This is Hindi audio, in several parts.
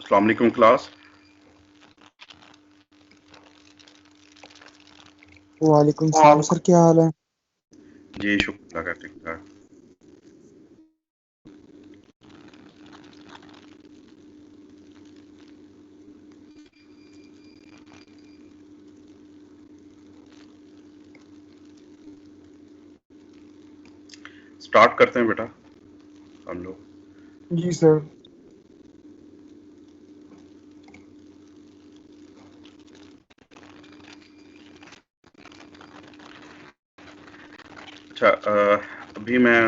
अस्सलाम वालेकुम क्लास। वालेकुम सलाम सर, क्या हाल है? जी शुक्र का ठीक ठाक। स्टार्ट करते हैं बेटा हम लोग। जी सर। अच्छा, अभी मैं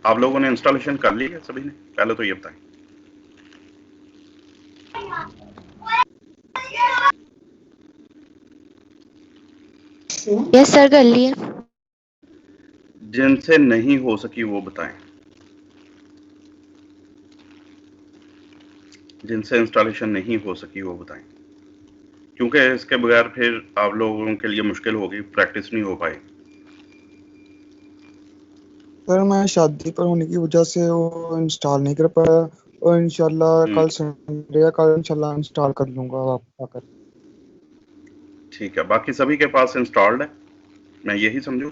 आप लोगों ने इंस्टॉलेशन कर ली है सभी ने? पहले तो ये बताएं। यस सर, कर लिए। जिनसे नहीं हो सकी वो बताएं। जिनसे इंस्टॉलेशन नहीं हो सकी वो बताएं, क्योंकि इसके बगैर फिर आप लोगों के लिए मुश्किल होगी, प्रैक्टिस नहीं हो पाएगी। सर मैं शादी पर होने की वजह से वो इंस्टॉल नहीं कर पाया, और इंशाल्लाह हम्म, कल संडे है, कल इंशाल्लाह इंस्टॉल कर लूंगा वापस आकर। ठीक है। बाकी सभी के पास इंस्टॉल्ड है, मैं यही समझूं?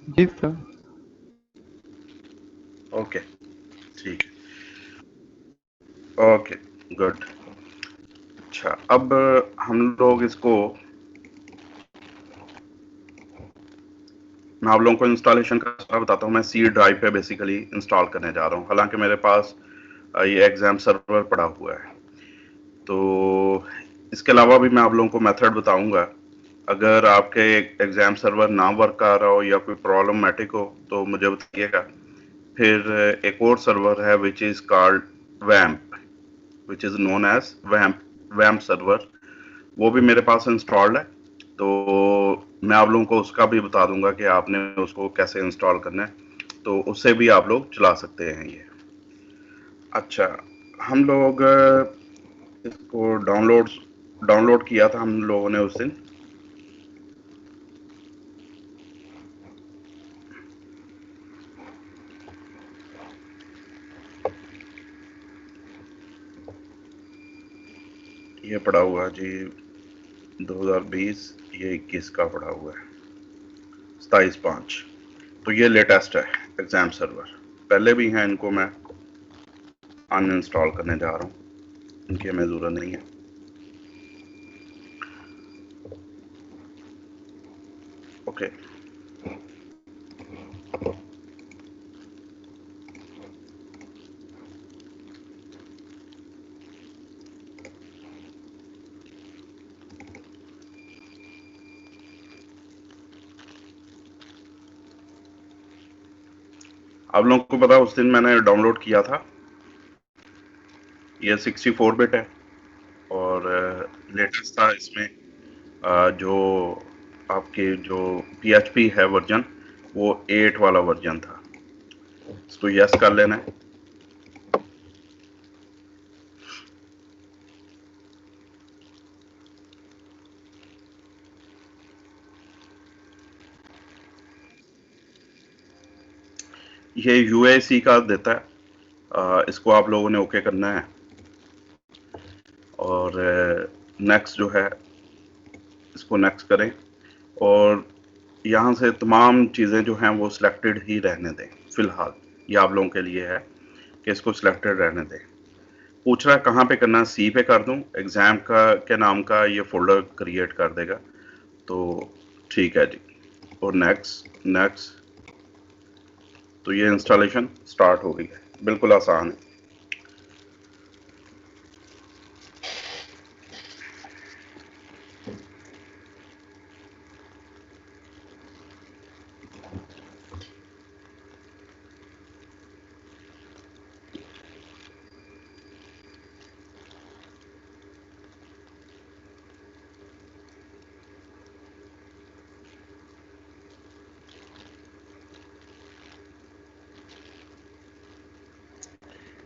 जी सर। ओके, ठीक है, ओके, गुड। अच्छा, अब हम लोग इसको, मैं आप लोगों को इंस्टॉलेशन का सारा बताता हूँ। मैं सी ड्राइव पे बेसिकली इंस्टॉल करने जा रहा हूँ, हालांकि मेरे पास ये एग्जाम सर्वर पड़ा हुआ है। तो इसके अलावा भी मैं आप लोगों को मेथड बताऊंगा। अगर आपके एग्जाम सर्वर ना वर्क कर रहा हो या कोई प्रॉब्लमेटिक हो तो मुझे बताइएगा। फिर एक और सर्वर है which is called vamp, which is known as vamp, vamp server. वो भी मेरे पास इंस्टॉल्ड है, तो मैं आप लोगों को उसका भी बता दूंगा कि आपने उसको कैसे इंस्टॉल करना है, तो उससे भी आप लोग चला सकते हैं ये। अच्छा, हम लोग इसको डाउनलोड किया था हम लोगों ने उस दिन। ये पड़ा हुआ है जी 2020, ये 21 का पड़ा हुआ है 27/5। तो ये लेटेस्ट है एग्जाम सर्वर। पहले भी हैं, इनको मैं अनइंस्टॉल करने जा रहा हूँ, इनकी हमें ज़रूरत नहीं है। ओके, आप लोगों को पता उस दिन मैंने डाउनलोड किया था, ये 64 बिट है और लेटेस्ट था इसमें। जो आपके जो PHP है वर्जन, वो 8 वाला वर्जन था। इसको यस कर लेना है। ये UAC का देता है, इसको आप लोगों ने ओके करना है। और नेक्स्ट जो है, इसको नेक्स्ट करें, और यहाँ से तमाम चीज़ें जो हैं वो सिलेक्टेड ही रहने दें फ़िलहाल। ये आप लोगों के लिए है कि इसको सिलेक्टेड रहने दें। पूछ रहा है कहाँ पे करना है, सी पे कर दूं? एग्ज़ाम का के नाम का ये फोल्डर क्रिएट कर देगा, तो ठीक है जी। और नेक्स्ट नेक्स्ट, तो ये इंस्टॉलेशन स्टार्ट हो गई है, बिल्कुल आसान है।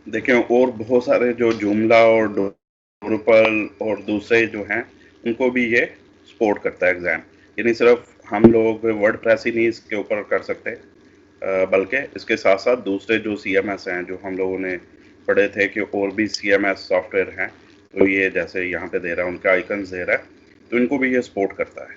देखें, और बहुत सारे जो जुमला और ड्रुपल और दूसरे जो हैं, उनको भी ये सपोर्ट करता है एग्ज़ाम। यानी सिर्फ हम लोग वर्ड प्रेस ही नहीं इसके ऊपर कर सकते, बल्कि इसके साथ साथ दूसरे जो CMS हैं जो हम लोगों ने पढ़े थे कि और भी CMS सॉफ्टवेयर हैं, तो ये जैसे यहाँ पे दे रहा है, उनके आइकन्स दे रहा है, तो इनको भी ये सपोर्ट करता है।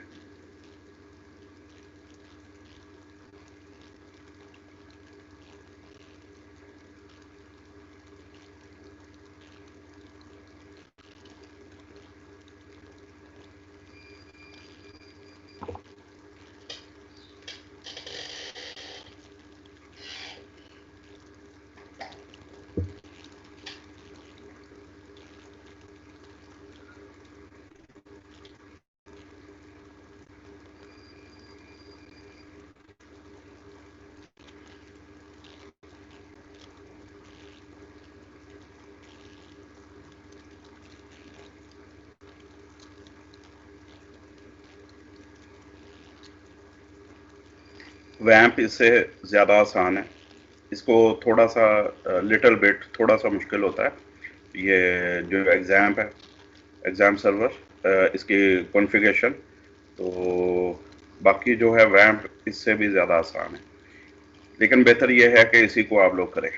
वैम्प इससे ज़्यादा आसान है, इसको थोड़ा सा लिटिल बिट थोड़ा सा मुश्किल होता है। ये जो एग्ज़ाम है, एग्ज़ाम सर्वर, इसकी कॉन्फ़िगरेशन, तो बाकी जो है वैम्प इससे भी ज़्यादा आसान है, लेकिन बेहतर ये है कि इसी को आप लोग करें।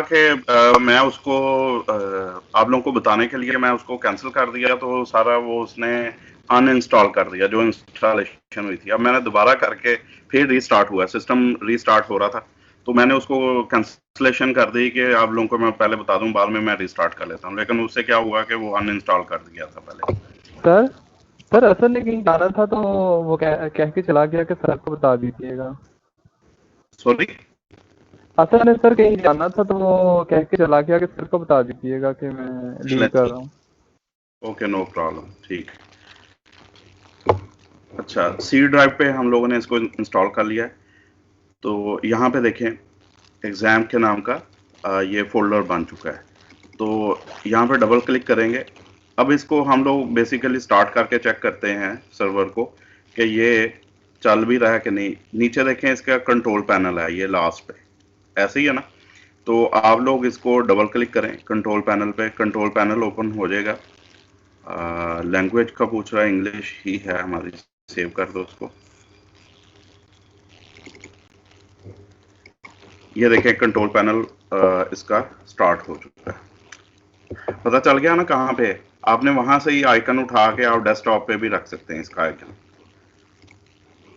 के मैं उसको आप लोगों को बताने के लिए मैं उसको कैंसिल कर दिया, तो सारा वो उसने अनइंस्टॉल कर दिया जो इंस्टॉलेशन हुई थी। अब मैंने दोबारा करके फिर रीस्टार्ट हुआ, सिस्टम रीस्टार्ट हो रहा था, तो मैंने उसको कैंसिलेशन कर दी कि आप लोगों को मैं पहले बता दूं, बाद में मैं रीस्टार्ट कर लेता हूं, लेकिन उससे क्या हुआ कि वो अनइंस्टॉल कर दिया था पहले। सर सर असर ने कहीं जाना था तो वो कह के चला गया कि सर को बता दीजिएगा। सॉरी, असर ने सर कहीं जाना था तो वो कह के चला गया कि सर को बता दीजिएगा कि मैं लीव कर रहा हूँ। ओके, नो प्रॉब्लम, ठीक। अच्छा, सी ड्राइव पे हम लोगों ने इसको इंस्टॉल कर लिया है। तो यहाँ पे देखें, एग्ज़ाम के नाम का ये फोल्डर बन चुका है। तो यहाँ पे डबल क्लिक करेंगे। अब इसको हम लोग बेसिकली स्टार्ट करके चेक करते हैं सर्वर को कि ये चल भी रहा है कि नहीं। नीचे देखें, इसका कंट्रोल पैनल है, ये लास्ट पे, ऐसे ही है ना। तो आप लोग इसको डबल क्लिक करें कंट्रोल पैनल पे, कंट्रोल पैनल ओपन हो जाएगा। लैंग्वेज का पूछ रहा है, इंग्लिश ही है हमारी, सेव कर दो उसको। ये देखें कंट्रोल पैनल इसका स्टार्ट हो चुका है। पता चल गया ना कहाँ पे है? आपने वहां से ही आइकन उठा के आप डेस्कटॉप पे भी रख सकते हैं इसका आइकन।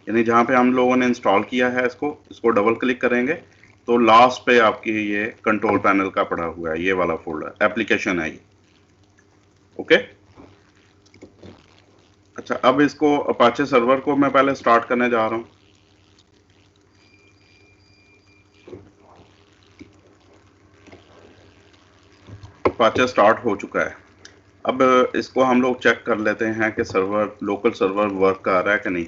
यानी जहाँ पे हम लोगों ने इंस्टॉल किया है इसको डबल क्लिक करेंगे तो लास्ट पे आपकी ये कंट्रोल पैनल का पड़ा हुआ है, ये वाला फोल्डर एप्लीकेशन है ये। ओके, अच्छा अब इसको अपाचे सर्वर को मैं पहले स्टार्ट करने जा रहा हूँ। अपाचे स्टार्ट हो चुका है। अब इसको हम लोग चेक कर लेते हैं कि सर्वर लोकल सर्वर वर्क कर रहा है कि नहीं।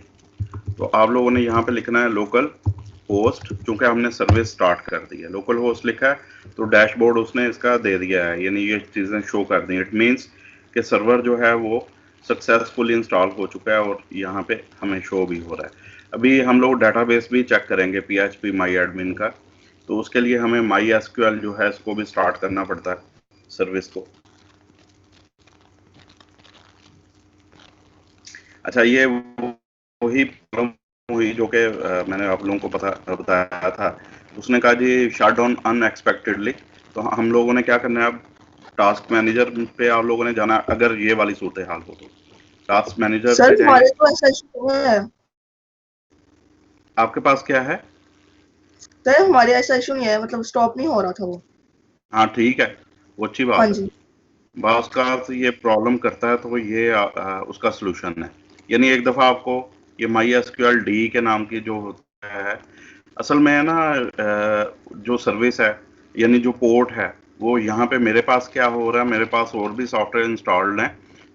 तो आप लोगों ने यहाँ पे लिखना है लोकल होस्ट, क्योंकि हमने सर्विस स्टार्ट कर दी है। लोकल होस्ट लिखा है तो डैशबोर्ड उसने इसका दे दिया है, यानी ये चीज़ें शो कर दी। इट मीन्स कि सर्वर जो है वो सक्सेसफुली इंस्टॉल हो चुका है और यहाँ पे हमें शो भी हो रहा है। अभी हम लोग डाटाबेस भी चेक करेंगे PHP माई एडमिन का, तो उसके लिए हमें MySQL जो है इसको भी स्टार्ट करना पड़ता है सर्विस को। अच्छा, ये वही प्रॉब्लम हुई जो कि मैंने आप लोगों को बताया था। उसने कहा जी शट डाउन अनएक्सपेक्टेडली, तो हम लोगों ने क्या करना है, अब टास्क मैनेजर पे आप लोगों ने जाना। अगर ये वाली सूरत हाल हो तो टास्क मैनेजर सर पे जाएंगे। हमारे तो ऐसा इशू है। आपके पास क्या है? सर हमारे ऐसा इशू नहीं है, मतलब स्टॉप नहीं हो रहा था वो। हाँ ठीक है, वो अच्छी हाँ बात है। जी। बास का ये प्रॉब्लम करता है तो ये उसका सलूशन है। यानी एक दफ़ा आपको ये MySQL डी के नाम की जो होता है, असल में है ना, जो सर्विस है यानी जो पोर्ट है, वो यहाँ पे मेरे पास क्या हो रहा है, मेरे पास और भी सॉफ्टवेयर इंस्टॉल्ड हैं,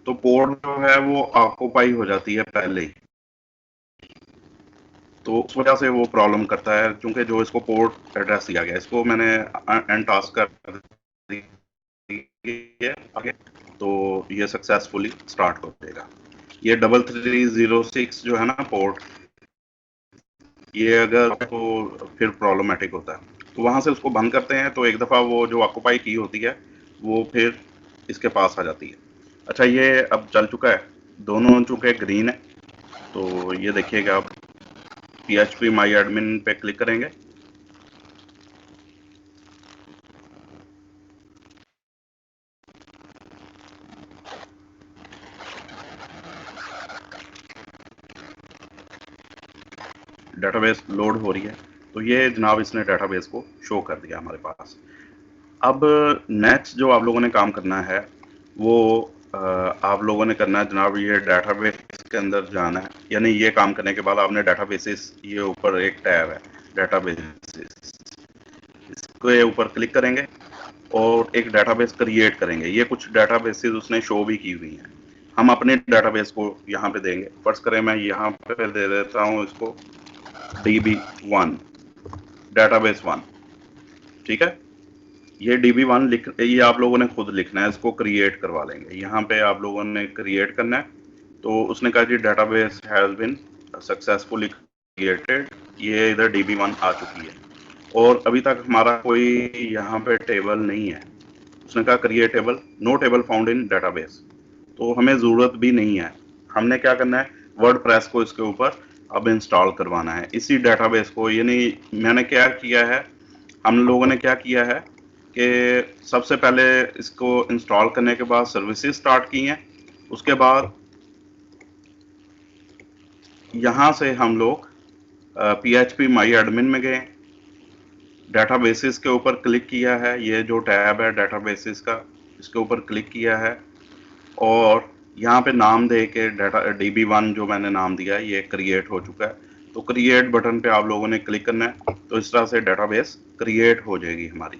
तो पोर्ट जो है वो ऑक्यूपाई हो जाती है पहले ही, तो उस वजह से वो प्रॉब्लम करता है। क्योंकि जो इसको पोर्ट एड्रेस दिया गया, इसको मैंने एंड टास्क कर दिया आगे, तो ये सक्सेसफुली स्टार्ट हो जाएगा। ये 3306 जो है ना पोर्ट, ये अगर तो फिर प्रॉब्लमेटिक होता है, तो वहां से उसको बंद करते हैं तो एक दफ़ा वो जो ऑक्यूपाई की होती है वो फिर इसके पास आ जाती है। अच्छा, ये अब चल चुका है, दोनों चूंकि ग्रीन है, तो ये देखिएगा आप PHP माई एडमिन पे क्लिक करेंगे। डेटाबेस लोड हो रही है, तो ये जनाब इसने डेटाबेस को शो कर दिया हमारे पास। अब नेक्स्ट जो आप लोगों ने काम करना है वो आप लोगों ने करना है जनाब, ये डेटाबेस के अंदर जाना है। यानी ये काम करने के बाद आपने डेटाबेसेस, ये ऊपर एक टैब है डेटाबेसेस, इसके ऊपर क्लिक करेंगे और एक डेटाबेस क्रिएट करेंगे। ये कुछ डेटाबेसेस उसने शो भी की हुई हैं, हम अपने डेटाबेस को यहाँ पे देंगे। फर्ज करें मैं यहाँ पे दे देता हूँ इसको DB1 डेटाबेस 1, ठीक है। ये DB1 ये आप लोगों ने खुद लिखना है, इसको क्रिएट करवा लेंगे। यहाँ पे आप लोगों ने क्रिएट करना है, तो उसने कहा जी database has been successfully created, ये इधर DB1 आ चुकी है और अभी तक हमारा कोई यहाँ पे टेबल नहीं है। उसने कहा create table, no table found in database, तो हमें ज़रूरत भी नहीं है। हमने क्या करना है, वर्डप्रेस को इसके ऊपर अब इंस्टॉल करवाना है, इसी डेटाबेस को। यानी मैंने क्या किया है, हम लोगों ने क्या किया है कि सबसे पहले इसको इंस्टॉल करने के बाद सर्विसेज स्टार्ट की हैं, उसके बाद यहाँ से हम लोग PHP माई एडमिन में गए, डेटाबेसेस के ऊपर क्लिक किया है, ये जो टैब है डेटाबेसेस का, इसके ऊपर क्लिक किया है और यहाँ पे नाम दे के DB1 जो मैंने नाम दिया है ये क्रिएट हो चुका है। तो क्रिएट बटन पे आप लोगों ने क्लिक करना है, तो इस तरह से डेटाबेस क्रिएट हो जाएगी हमारी।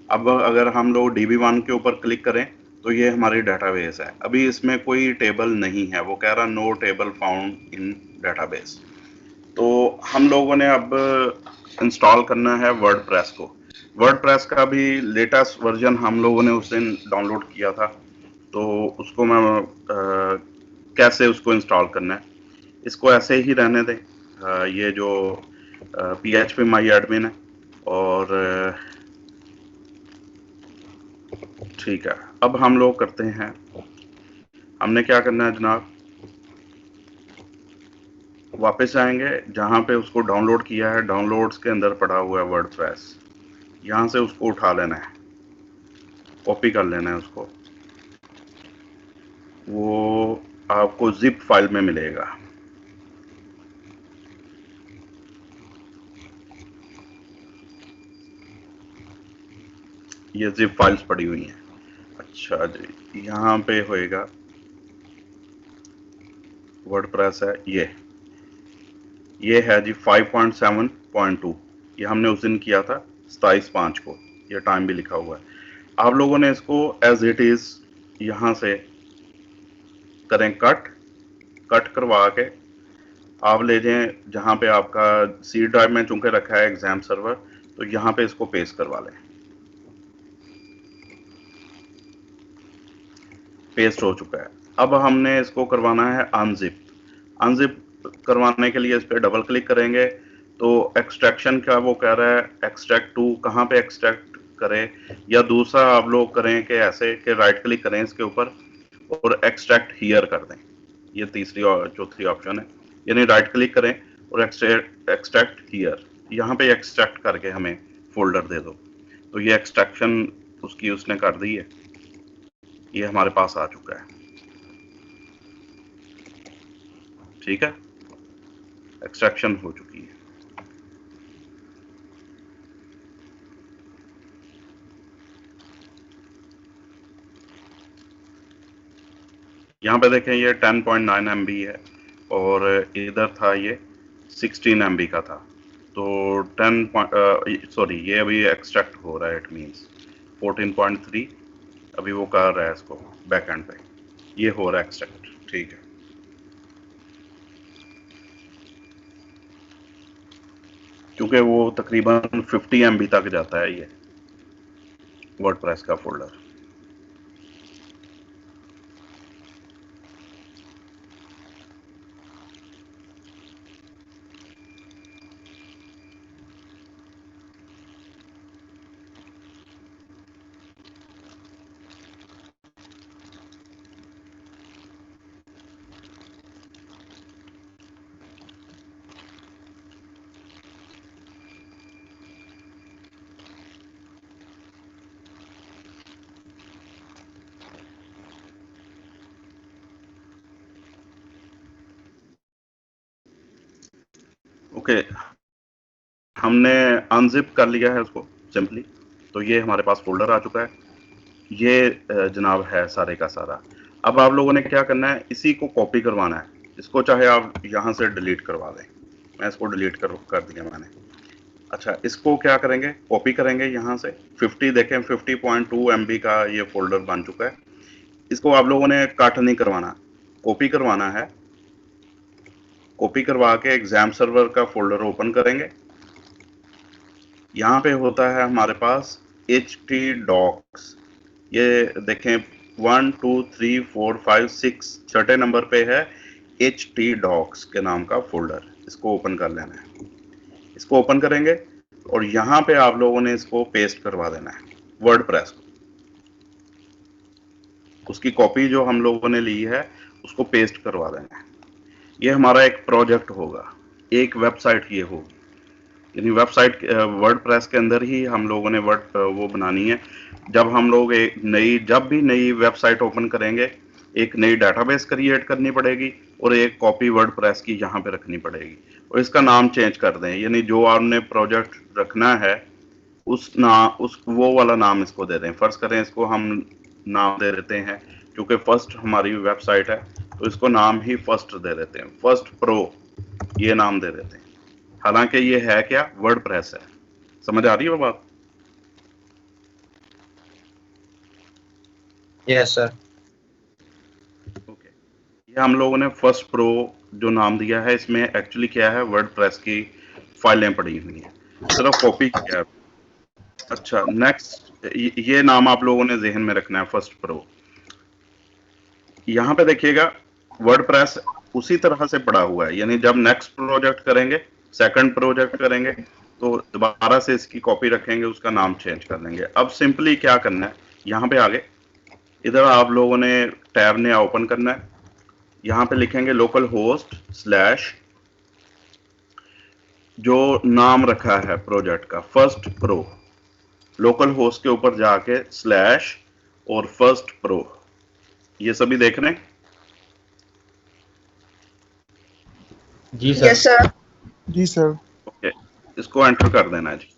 अब अगर हम लोग DB1 के ऊपर क्लिक करें तो ये हमारी डेटाबेस है। अभी इसमें कोई टेबल नहीं है, वो कह रहा no table found in database. तो हम लोगों ने अब इंस्टॉल करना है वर्डप्रेस को। वर्डप्रेस का भी लेटेस्ट वर्जन हम लोगों ने उस दिन डाउनलोड किया था, तो उसको मैं कैसे उसको इंस्टॉल करना है, इसको ऐसे ही रहने दें। ये जो PHP माई एडमिन है और ठीक है। अब हम लोग करते हैं, हमने क्या करना है जनाब, वापस आएंगे जहाँ पे उसको डाउनलोड किया है, डाउनलोड्स के अंदर पड़ा हुआ है वर्डप्रेस, यहाँ से उसको उठा लेना है, कॉपी कर लेना है उसको। वो आपको जिप फाइल में मिलेगा। ये जिप फाइल्स पड़ी हुई हैं। अच्छा जी, यहाँ पे होएगा वर्डप्रेस है, ये है जी 5.7.2। ये हमने उस दिन किया था 27/5 को, ये टाइम भी लिखा हुआ है। आप लोगों ने इसको एज इट इज यहाँ से करें कट करवा के आप ले जाएं जहाँ पे आपका सी ड्राइव में चूंकि रखा है एग्जाम सर्वर, तो यहाँ पे इसको पेस्ट करवा लें। पेस्ट हो चुका है। अब हमने इसको करवाना है अनजिप करवाने के लिए इस पर डबल क्लिक करेंगे तो एक्सट्रैक्शन का वो कह रहा है एक्सट्रैक्ट टू, कहाँ पे एक्सट्रैक्ट करें, या दूसरा आप लोग करें कि ऐसे कि राइट क्लिक करें इसके ऊपर और एक्सट्रैक्ट हियर कर दें। ये तीसरी और चौथी ऑप्शन है, यानी राइट क्लिक करें और एक्सट्रैक्ट हियर, यहाँ पे एक्सट्रैक्ट करके हमें फोल्डर दे दो। तो ये एक्सट्रैक्शन उसकी उसने कर दी है, ये हमारे पास आ चुका है। ठीक है, एक्सट्रैक्शन हो चुकी है। यहाँ पे देखें ये 10.9 MB है और इधर था ये 16 MB का था। तो 10 ये अभी एक्सट्रैक्ट हो रहा है, इट मीन्स 14.3 अभी वो कर रहा है इसको बैक एंड पे, ये हो रहा है एक्सट्रैक्ट। ठीक है, क्योंकि वो तकरीबन 50 MB तक जाता है ये वर्डप्रेस का फोल्डर। ओके, हमने अनजिप कर लिया है उसको सिंपली, तो ये हमारे पास फोल्डर आ चुका है। ये जनाब है सारे का सारा। अब आप लोगों ने क्या करना है, इसी को कॉपी करवाना है। इसको चाहे आप यहाँ से डिलीट करवा दें, मैं इसको डिलीट कर दिया मैंने। अच्छा, इसको क्या करेंगे, कॉपी करेंगे यहाँ से 50, देखें 50.2 MB का ये फोल्डर बन चुका है। इसको आप लोगों ने कट नहीं करवाना, कॉपी करवाना है। कॉपी करवा के एग्जाम सर्वर का फोल्डर ओपन करेंगे। यहाँ पे होता है हमारे पास htdocs, ये देखें 1 2 3 4 5 6 छठे नंबर पे है htdocs के नाम का फोल्डर। इसको ओपन कर लेना है। इसको ओपन करेंगे और यहाँ पे आप लोगों ने इसको पेस्ट करवा देना है वर्डप्रेस को। उसकी कॉपी जो हम लोगों ने ली है उसको पेस्ट करवा देना है। ये हमारा एक प्रोजेक्ट होगा, एक वेबसाइट ये होगी, यानी वेबसाइट वर्डप्रेस के अंदर ही हम लोगों ने वो बनानी है। जब हम लोग जब भी नई वेबसाइट ओपन करेंगे, एक नई डाटाबेस क्रिएट करनी पड़ेगी और एक कॉपी वर्डप्रेस की यहाँ पे रखनी पड़ेगी और इसका नाम चेंज कर दें, यानी जो आपने प्रोजेक्ट रखना है वो वाला नाम इसको दे दें। फर्ज करें इसको हम नाम दे देते हैं, क्योंकि फर्स्ट हमारी वेबसाइट है तो इसको नाम ही फर्स्ट दे देते हैं, फर्स्ट प्रो ये नाम दे देते हैं। हालांकि ये है क्या, वर्डप्रेस है। समझ आ रही है वो बात? Yes sir. ओके, ये हम लोगों ने फर्स्ट प्रो जो नाम दिया है, इसमें एक्चुअली क्या है, वर्डप्रेस की फाइलें पड़ी हुई हैं, सिर्फ कॉपी किया है। अच्छा, नेक्स्ट ये नाम आप लोगों ने जहन में रखना है, फर्स्ट प्रो। यहाँ पे देखिएगा वर्डप्रेस उसी तरह से पड़ा हुआ है, यानी जब नेक्स्ट प्रोजेक्ट करेंगे, सेकंड प्रोजेक्ट करेंगे, तो दोबारा से इसकी कॉपी रखेंगे, उसका नाम चेंज कर लेंगे। अब सिंपली क्या करना है, यहाँ पे आगे इधर आप लोगों ने टैब नया ओपन करना है। यहाँ पे लिखेंगे लोकल होस्ट स्लैश, जो नाम रखा है प्रोजेक्ट का फर्स्ट प्रो, लोकल होस्ट के ऊपर जाके स्लैश और फर्स्ट प्रो, ये सभी देख रहे हैं। जी सर। Yes sir. जी सर। ओके, इसको एंटर कर देना है जी।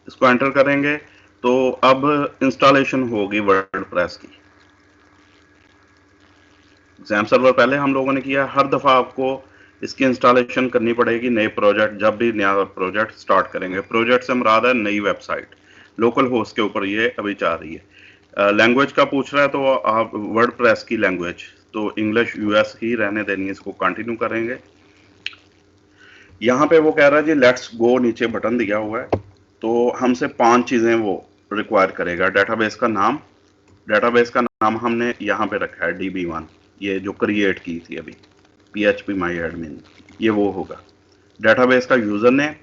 इसको एंटर करेंगे तो अब इंस्टॉलेशन होगी वर्डप्रेस की। एग्जाम सर्वर पहले हम लोगों ने किया, हर दफा आपको इसकी इंस्टॉलेशन करनी पड़ेगी नए प्रोजेक्ट, जब भी नया प्रोजेक्ट स्टार्ट करेंगे। प्रोजेक्ट से मुराद है नई वेबसाइट, लोकल होस्ट के ऊपर ये अभी जा रही है। लैंग्वेज का पूछ रहा है तो आप वर्डप्रेस की लैंग्वेज तो इंग्लिश यूएस ही रहने देनी है, इसको कंटिन्यू करेंगे। यहाँ पे वो कह रहा है जी लेट्स गो, नीचे बटन दिया हुआ है, तो हमसे 5 चीजें वो रिक्वायर करेगा। डेटाबेस का नाम, डेटाबेस का नाम हमने यहाँ पे रखा है DB1, ये जो क्रिएट की थी अभी PHP माई एडमिन, ये वो होगा। डेटाबेस का यूजर नेम,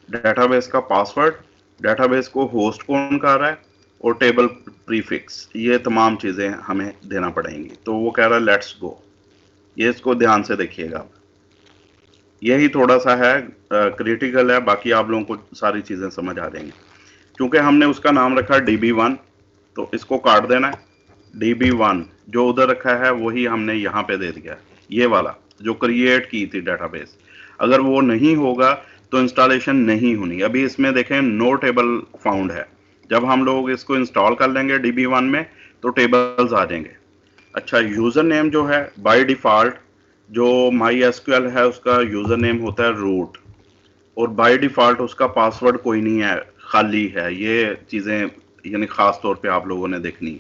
डेटाबेस का पासवर्ड, डेटाबेस को होस्ट कौन कर रहा है, और टेबल प्रीफिक्स, ये तमाम चीजें हमें देना पड़ेंगी। तो वो कह रहा है लेट्स गो, ये इसको ध्यान से देखिएगा, यही थोड़ा सा है क्रिटिकल है, बाकी आप लोगों को सारी चीजें समझ आ जाएंगी। क्योंकि हमने उसका नाम रखा DB1 तो इसको काट देना है। DB1 जो उधर रखा है वही हमने यहाँ पे दे दिया, ये वाला जो क्रिएट की थी डेटाबेस। अगर वो नहीं होगा तो इंस्टॉलेशन नहीं होनी। अभी इसमें देखें नो टेबल फाउंड है, जब हम लोग इसको इंस्टॉल कर लेंगे DB1 में तो टेबल्स आ जाएंगे। अच्छा, यूजर नेम जो है बाय डिफॉल्ट जो MySQL है उसका यूजर नेम होता है रूट, और बाय डिफॉल्ट उसका पासवर्ड कोई नहीं है, खाली है। ये चीजें यानी खास तौर पे आप लोगों ने देखनी,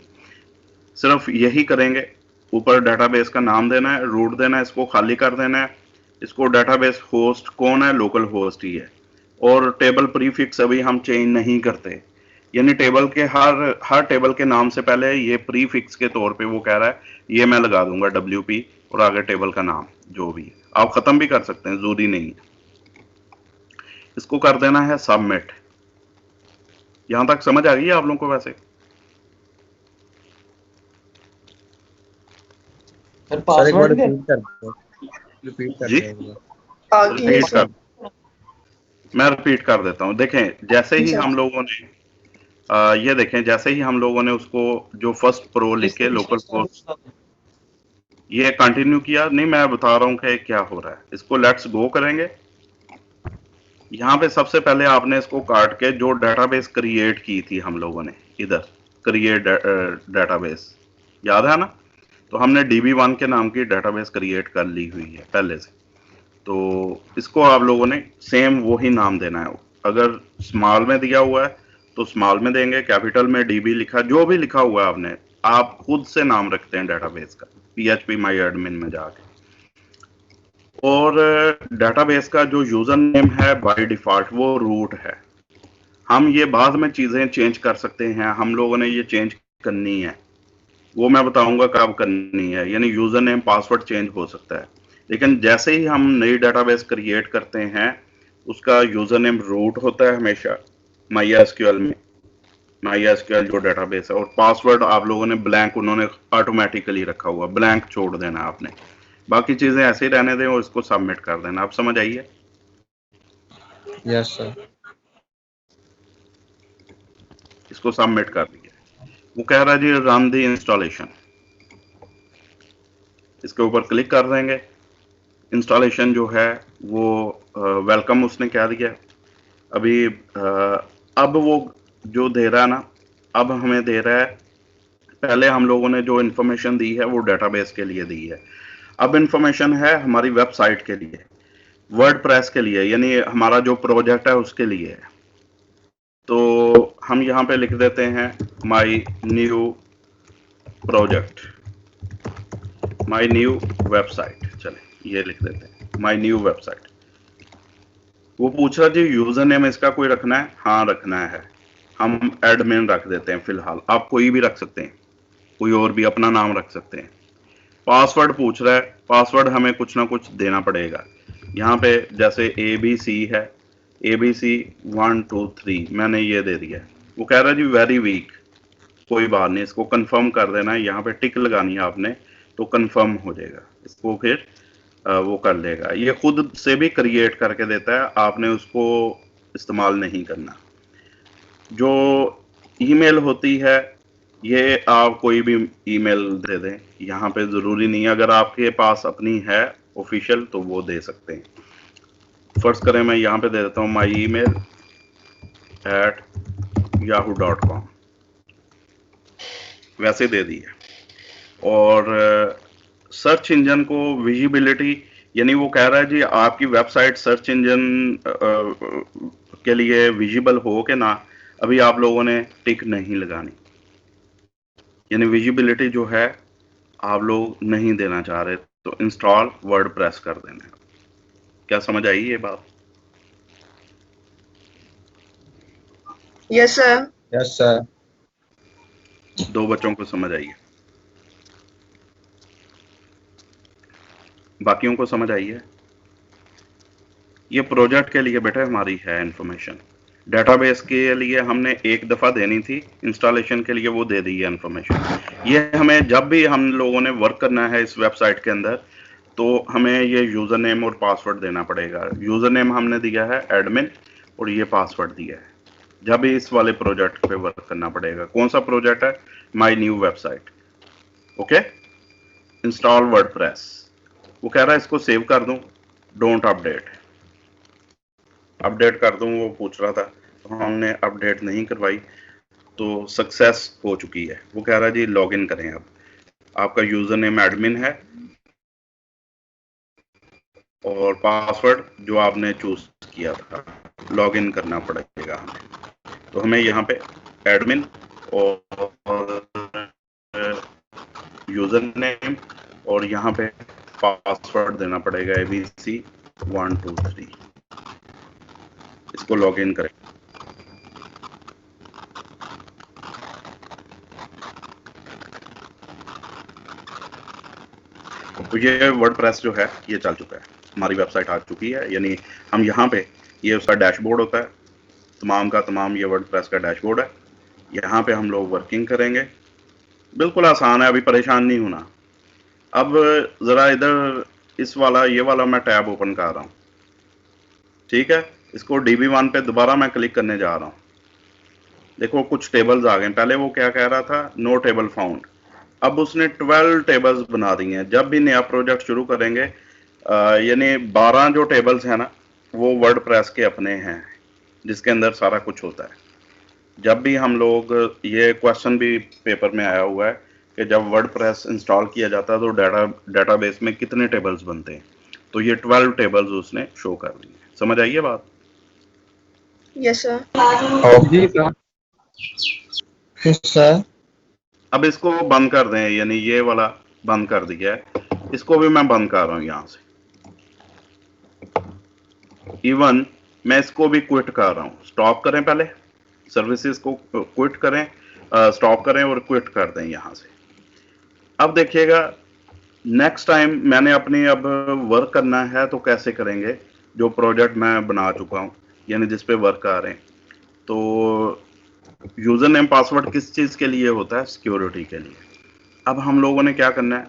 सिर्फ यही करेंगे। ऊपर डेटाबेस का नाम देना है, रूट देना है, इसको खाली कर देना है। इसको डेटाबेस होस्ट कौन है, लोकल होस्ट ही है। और टेबल प्रीफिक्स अभी हम चेंज नहीं करते, यानी टेबल के हर टेबल के नाम से पहले ये प्रीफिक्स के तौर पे वो कह रहा है ये मैं लगा दूंगा WP, और आगे टेबल का नाम जो भी है। आप खत्म भी कर सकते हैं, जरूरी नहीं है। इसको कर देना है सबमिट। यहां तक समझ आ गई है आप लोगों को? वैसे सर पासवर्ड रिपीट कर जी रिपीट कर, मैं रिपीट कर देता हूं। देखें जैसे ही हम लोगों ने ये देखें जैसे ही हम लोगों ने उसको जो फर्स्ट प्रो लिख के लोकल होस्ट ये कंटिन्यू किया, नहीं मैं बता रहा हूं कि क्या हो रहा है। इसको लेट्स गो करेंगे। यहाँ पे सबसे पहले आपने इसको काट के जो डेटाबेस क्रिएट की थी हम लोगों ने, इधर क्रिएट डेटाबेस, याद है ना? तो हमने DB1 के नाम की डेटाबेस क्रिएट कर ली हुई है पहले से। तो इसको आप लोगों ने सेम वही नाम देना है। अगर स्मॉल में दिया हुआ है तो स्मॉल में देंगे, कैपिटल में DB लिखा, जो भी लिखा हुआ है आपने, आप खुद से नाम रखते हैं डेटाबेस का PHP माई एडमिन में जाके। और डेटाबेस का जो यूजर नेम है बाय डिफॉल्ट वो रूट है। हम ये बाद में चीजें चेंज कर सकते हैं, हम लोगों ने ये चेंज करनी है, वो मैं बताऊंगा कब करनी है। यानी यूजर नेम पासवर्ड चेंज हो सकता है, लेकिन जैसे ही हम नई डेटाबेस क्रिएट करते हैं उसका यूजर नेम रूट होता है हमेशा MySQL में। MySQL जो डेटाबेस है, और पासवर्ड आप लोगों ने ब्लैंक, उन्होंने ऑटोमेटिकली रखा हुआ, ब्लैंक छोड़ देना आपने। बाकी चीजें ऐसे ही रहने दें और इसको सबमिट कर देना। आप समझ आइए? Yes sir. इसको सबमिट कर दिया। वो कह रहा है जी रन द इंस्टॉलेशन, इसके ऊपर क्लिक कर देंगे। इंस्टॉलेशन जो है वो वेलकम उसने कह दिया अभी। अब वो जो दे रहा है ना, अब हमें दे रहा है, पहले हम लोगों ने जो इन्फॉर्मेशन दी है वो डेटाबेस के लिए दी है, अब इन्फॉर्मेशन है हमारी वेबसाइट के लिए, वर्डप्रेस के लिए, यानी हमारा जो प्रोजेक्ट है उसके लिए है। तो हम यहाँ पे लिख देते हैं my new project, my new website, चले ये लिख देते हैं माई न्यू वेबसाइट। वो पूछ रहा जी यूजर नेम इसका कोई रखना है? हाँ रखना है, हम एडमिन रख देते हैं फिलहाल। आप कोई भी रख सकते हैं, कोई और भी अपना नाम रख सकते हैं। पासवर्ड पूछ रहा है, पासवर्ड हमें कुछ ना कुछ देना पड़ेगा। यहाँ पे जैसे ABC है, ABC 1 2 3 मैंने ये दे दिया। वो कह रहा है जी वेरी वीक, कोई बात नहीं, इसको कंफर्म कर देना है, यहाँ पे टिक लगानी है आपने तो कंफर्म हो जाएगा। इसको फिर वो कर लेगा, ये खुद से भी क्रिएट करके देता है, आपने उसको इस्तेमाल नहीं करना। जो ईमेल होती है ये आप कोई भी ईमेल दे दें, यहाँ पे ज़रूरी नहीं है। अगर आपके पास अपनी है ऑफिशियल तो वो दे सकते हैं। फर्ज करें मैं यहाँ पे दे देता हूँ myemail@yahoo.com, वैसे दे दी है। और सर्च इंजन को विजिबिलिटी, यानी वो कह रहा है जी आपकी वेबसाइट सर्च इंजन के लिए विजिबल हो के ना, अभी आप लोगों ने टिक नहीं लगानी, यानी विजिबिलिटी जो है आप लोग नहीं देना चाह रहे, तो इंस्टॉल वर्डप्रेस कर देना। क्या समझ आई ये बात? Yes sir. Yes sir. दो बच्चों को समझ आई है, बाकियों को समझ आई है? ये प्रोजेक्ट के लिए बेटा हमारी है इंफॉर्मेशन। डेटाबेस के लिए हमने एक दफ़ा देनी थी, इंस्टॉलेशन के लिए वो दे दी है इंफॉर्मेशन। ये हमें जब भी हम लोगों ने वर्क करना है इस वेबसाइट के अंदर, तो हमें ये यूज़र नेम और पासवर्ड देना पड़ेगा। यूज़र नेम हमने दिया है एडमिन और ये पासवर्ड दिया है। जब भी इस वाले प्रोजेक्ट पे वर्क करना पड़ेगा। कौन सा प्रोजेक्ट है? My new website. Okay, install WordPress. वो कह रहा है इसको सेव कर दूं, डोंट अपडेट, अपडेट कर दूं वो पूछ रहा था, तो हमने अपडेट नहीं करवाई, तो सक्सेस हो चुकी है। वो कह रहा है जी लॉगिन करें। अब आपका यूजर नेम एडमिन है और पासवर्ड जो आपने चूज किया था, लॉगिन करना पड़ेगा हमें। तो हमें यहाँ पे एडमिन और यूजर नेम और यहाँ पे पासवर्ड देना पड़ेगा ABC123। इसको लॉगिन करें। तो ये वर्डप्रेस जो है ये चल चुका है, हमारी वेबसाइट आ चुकी है। यानी हम यहाँ पे, ये उसका डैशबोर्ड होता है, तमाम का तमाम ये वर्डप्रेस का डैशबोर्ड है। यहाँ पे हम लोग वर्किंग करेंगे, बिल्कुल आसान है, अभी परेशान नहीं होना। अब ज़रा इधर इस वाला, ये वाला मैं टैब ओपन कर रहा हूँ, ठीक है। इसको DB1 पे दोबारा मैं क्लिक करने जा रहा हूँ। देखो कुछ टेबल्स आ गए। पहले वो क्या कह रहा था, नो टेबल फाउंड, अब उसने 12 टेबल्स बना दी हैं। जब भी नया प्रोजेक्ट शुरू करेंगे, यानी 12 जो टेबल्स हैं ना, वो वर्डप्रेस के अपने हैं, जिसके अंदर सारा कुछ होता है। जब भी हम लोग, ये क्वेश्चन भी पेपर में आया हुआ है कि जब वर्डप्रेस इंस्टॉल किया जाता है तो डेटाबेस में कितने टेबल्स बनते हैं, तो ये 12 टेबल्स उसने शो कर दी है। समझ आई है बात? Yes sir. जी सर। Yes sir. अब इसको बंद कर दें, यानी ये वाला बंद कर दिया है, इसको भी मैं बंद कर रहा हूँ यहाँ से। इवन मैं इसको भी क्विट कर रहा हूँ। स्टॉप करें, पहले सर्विसेज को क्विट करें, स्टॉप करें और क्विट कर दें यहाँ से। अब देखिएगा नेक्स्ट टाइम मैंने अपनी अब वर्क करना है तो कैसे करेंगे, जो प्रोजेक्ट मैं बना चुका हूँ यानी जिस पे वर्क कर रहे हैं। तो यूजर नेम पासवर्ड किस चीज़ के लिए होता है? सिक्योरिटी के लिए। अब हम लोगों ने क्या करना है,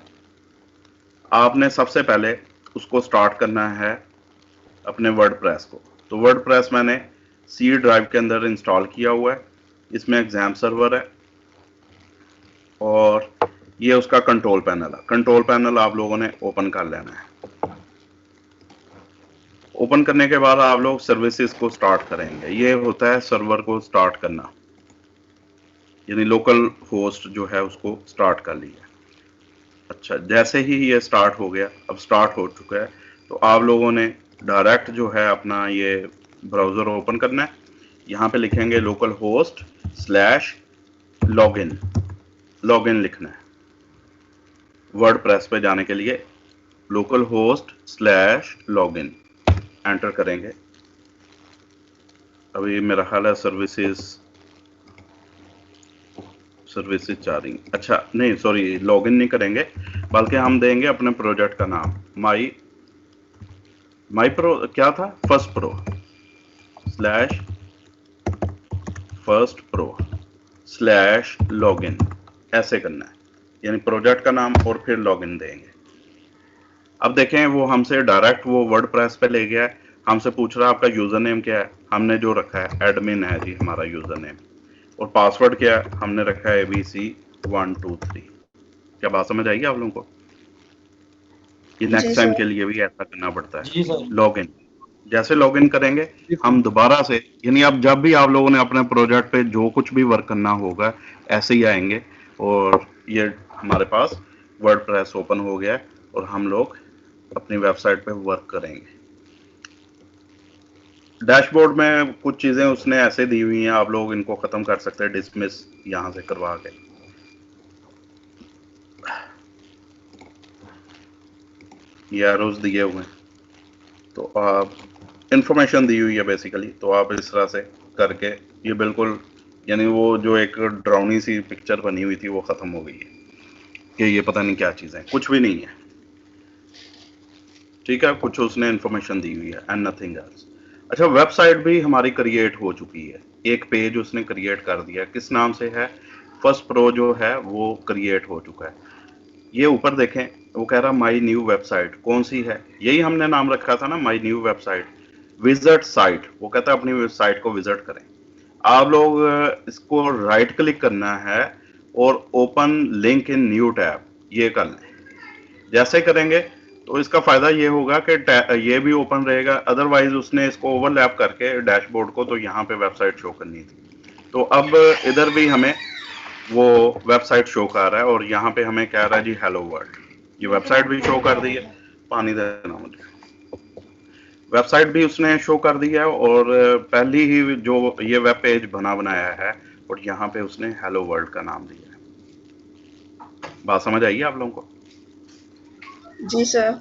आपने सबसे पहले उसको स्टार्ट करना है अपने वर्डप्रेस को। तो वर्डप्रेस मैंने C ड्राइव के अंदर इंस्टॉल किया हुआ है, इसमें एग्जाम सर्वर है और ये उसका कंट्रोल पैनल है। कंट्रोल पैनल आप लोगों ने ओपन कर लेना है। ओपन करने के बाद आप लोग सर्विसेज को स्टार्ट करेंगे। ये होता है सर्वर को स्टार्ट करना, यानी लोकल होस्ट जो है उसको स्टार्ट कर लिया। अच्छा, जैसे ही ये स्टार्ट हो गया, अब स्टार्ट हो चुका है, तो आप लोगों ने डायरेक्ट जो है अपना ये ब्राउज़र ओपन करना है। यहाँ पे लिखेंगे local host slash login, login लिखना है। वर्डप्रेस पे जाने के लिए local host slash login enter करेंगे। अभी मेरा ख्याल है सर्विसेज जा रही। अच्छा नहीं, सॉरी, लॉगिन नहीं करेंगे, बल्कि हम देंगे अपने प्रोजेक्ट का नाम माई प्रो, क्या था, first pro slash first pro slash login, ऐसे करना है। यानी प्रोजेक्ट का नाम और फिर लॉगिन देंगे। अब देखें वो हमसे डायरेक्ट वो वर्डप्रेस पे ले गया है। हमसे पूछ रहा है आपका यूजर नेम क्या है, हमने जो रखा है एडमिन है जी हमारा यूजर नेम, और पासवर्ड क्या है, हमने रखा है ABC 1 2 3। क्या बात समझ आएगी आप लोगों को? ये जी नेक्स्ट टाइम सर। के लिए भी ऐसा करना पड़ता है। जी सर। लॉगिन, जैसे लॉगिन करेंगे हम दोबारा से, यानी अब जब भी आप लोगों ने अपने प्रोजेक्ट पे जो कुछ भी वर्क करना होगा ऐसे ही आएंगे और ये हमारे पास वर्डप्रेस ओपन हो गया है और हम लोग अपनी वेबसाइट पे वर्क करेंगे। डैशबोर्ड में कुछ चीजें उसने ऐसे दी हुई हैं, आप लोग इनको खत्म कर सकते हैं डिसमिस यहां से करवा के। ये एरोज दिए हुए हैं तो आप इंफॉर्मेशन दी हुई है बेसिकली, तो आप इस तरह से करके ये बिल्कुल, यानी वो जो एक ड्राउनी सी पिक्चर बनी हुई थी वो खत्म हो गई है कि ये पता नहीं क्या चीज़ है, कुछ भी नहीं है। ठीक है, कुछ उसने इंफॉर्मेशन दी हुई है एंड नथिंग एल्स। अच्छा, वेबसाइट भी हमारी क्रिएट हो चुकी है, एक पेज उसने क्रिएट कर दिया, किस नाम से है, फर्स्ट प्रो जो है वो क्रिएट हो चुका है। ये ऊपर देखें, वो कह रहा माई न्यू वेबसाइट, कौन सी है, यही हमने नाम रखा था ना, my new website. Visit site, वो कहता है अपनी वेबसाइट को विजिट करें। आप लोग इसको राइट क्लिक करना है और open link in new tab, ये कर लें। जैसे करेंगे तो इसका फायदा ये होगा कि ये भी ओपन रहेगा, अदरवाइज उसने इसको ओवरलैप करके डैशबोर्ड को तो यहाँ पे वेबसाइट शो करनी थी। तो अब इधर भी हमें वो वेबसाइट शो कर रहा है और यहाँ पे हमें कह रहा है जी हेलो वर्ल्ड। ये वेबसाइट भी शो कर दी है, पानी देना मुझे। वेबसाइट भी उसने शो कर दी है और पहली ही जो ये वेब पेज बना बनाया है और यहाँ पे उसने हेलो वर्ल्ड का नाम दिया है। बात समझ आइए आप लोगों को? जी सर।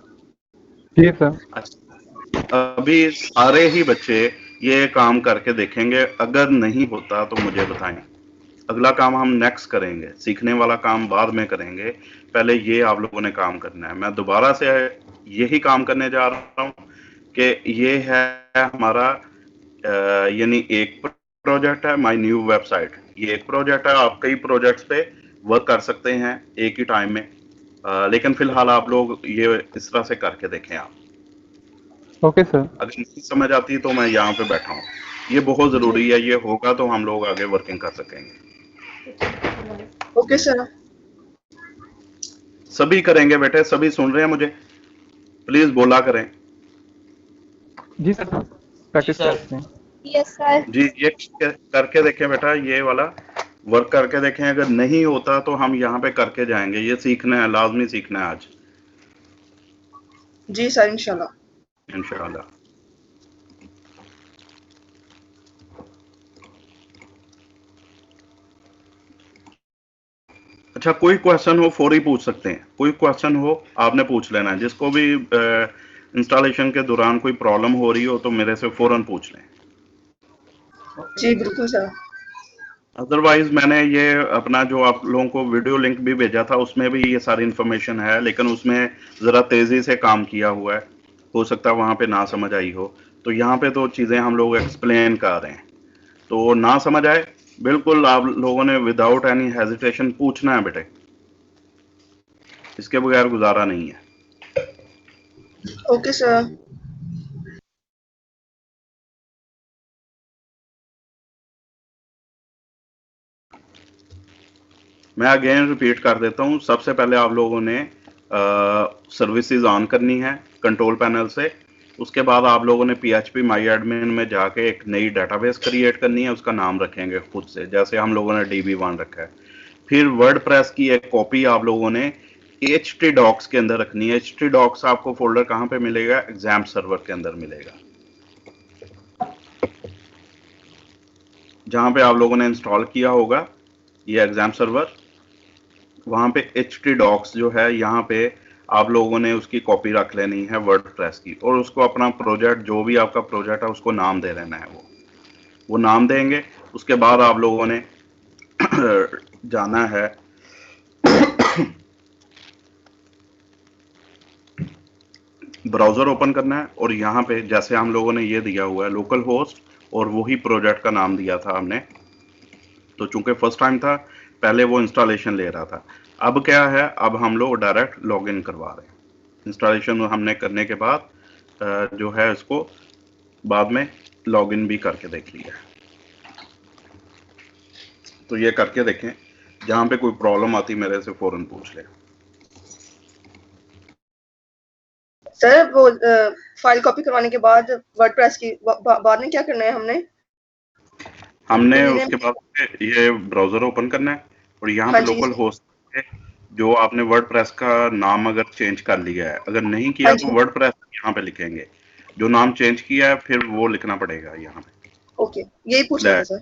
जी सर। अच्छा, अभी सारे ही बच्चे ये काम करके देखेंगे, अगर नहीं होता तो मुझे बताएं। अगला काम हम नेक्स्ट करेंगे, सीखने वाला काम बाद में करेंगे, पहले ये आप लोगों ने काम करना है। मैं दोबारा से यही काम करने जा रहा हूँ कि ये है हमारा यानी एक प्रोजेक्ट है माय न्यू वेबसाइट, ये एक प्रोजेक्ट है। आप कई प्रोजेक्ट्स पे वर्क कर सकते हैं एक ही टाइम में, लेकिन फिलहाल आप लोग ये इस तरह से करके देखें। आप ओके सर। अगर नहीं समझ आती तो मैं यहाँ पे बैठा हूँ, ये बहुत जरूरी है, ये होगा तो हम लोग आगे वर्किंग कर सकेंगे। Okay sir. सभी करेंगे बेटे, सभी सुन रहे हैं मुझे? प्लीज बोला करें। जी सर, प्रैक्टिस करते हैं। Yes sir. जी, ये करके देखें बेटा, ये वाला वर्क करके देखें। अगर नहीं होता तो हम यहाँ पे करके जाएंगे, ये सीखना है, लाजमी सीखना है आज जी सर, इंशाल्लाह। इंशाल्लाह। अच्छा, कोई क्वेश्चन हो फौरी पूछ सकते हैं, कोई क्वेश्चन हो आपने पूछ लेना है। जिसको भी इंस्टॉलेशन के दौरान कोई प्रॉब्लम हो रही हो तो मेरे से फौरन पूछ लें। जी बिल्कुल सर। अदरवाइज मैंने ये अपना जो आप लोगों को वीडियो लिंक भी भेजा था उसमें भी ये सारी इन्फॉर्मेशन है, लेकिन उसमें ज़रा तेज़ी से काम किया हुआ है, हो सकता है वहाँ पे ना समझ आई हो। तो यहाँ पे तो चीज़ें हम लोग एक्सप्लेन कर रहे हैं, तो ना समझ आए बिल्कुल आप लोगों ने विदाउट एनी हेजिटेशन पूछना है बेटे, इसके बगैर गुजारा नहीं है। Okay sir. मैं अगेन रिपीट कर देता हूँ। सबसे पहले आप लोगों ने सर्विसेज ऑन करनी है कंट्रोल पैनल से। उसके बाद आप लोगों ने PHP माई एडमिन में जाके एक नई डेटाबेस क्रिएट करनी है, उसका नाम रखेंगे खुद से, जैसे हम लोगों ने DB1 रखा है। फिर वर्डप्रेस की एक कॉपी आप लोगों ने htdocs के अंदर रखनी है। htdocs आपको फोल्डर कहाँ पे मिलेगा? एग्जाम सर्वर के अंदर मिलेगा, जहाँ पे आप लोगों ने इंस्टॉल किया होगा ये एग्जाम सर्वर। वहाँ पे htdocs जो है, यहाँ पे आप लोगों ने उसकी कॉपी रख लेनी है वर्डप्रेस की, और उसको अपना प्रोजेक्ट, जो भी आपका प्रोजेक्ट है उसको नाम दे देना है। वो नाम देंगे। उसके बाद आप लोगों ने जाना है ब्राउजर ओपन करना है, और यहाँ पे जैसे हम लोगों ने ये दिया हुआ है लोकल होस्ट, और वही प्रोजेक्ट का नाम दिया था हमने। तो चूंकि फर्स्ट टाइम था, पहले वो इंस्टॉलेशन ले रहा था। अब क्या है, अब हम लोग डायरेक्ट लॉगिन करवा रहे हैं। इंस्टॉलेशन हमने करने के बाद जो है इसको बाद में लॉगिन भी करके देख लिया। तो ये करके देखें। जहाँ पे कोई प्रॉब्लम आती मेरे से फौरन पूछ ले। सर वो फाइल कॉपी करवाने के बाद वर्डप्रेस की बाद में क्या करना है हमने उसके बाद ये ब्राउजर ओपन करना है और यहाँ हाँ पे जी। लोकल होस्ट है, जो आपने वर्डप्रेस का नाम अगर चेंज कर लिया है, अगर नहीं किया हाँ तो जी। वर्डप्रेस यहाँ पे लिखेंगे, जो नाम चेंज किया है फिर वो लिखना पड़ेगा यहाँ पे। ओके, यही पूछना था सर।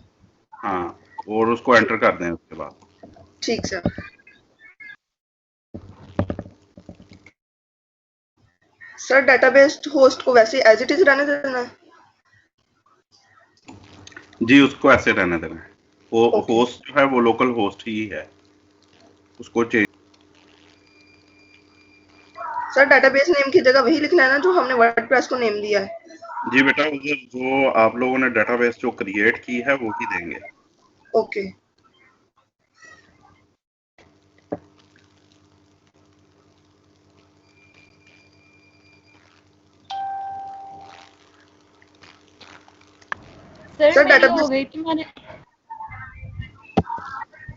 हाँ, और उसको एंटर कर दें उसके बाद। ठीक सर। सर डेटाबेस होस्ट को वैसे एज इट इज रहने देना है? जी, उसको ऐसे रहने देना है। वो Okay. होस्ट जो है वो लोकल होस्ट ही है, उसको चेंज। सर डेटाबेस नेम की जगह वही लिखना है ना जो हमने वर्डप्रेस को नेम दिया है? जी बेटा, उधर जो आप लोगों ने डेटाबेस जो क्रिएट की है वो ही देंगे। ओके। सर मेरी हो गई थी मैंने।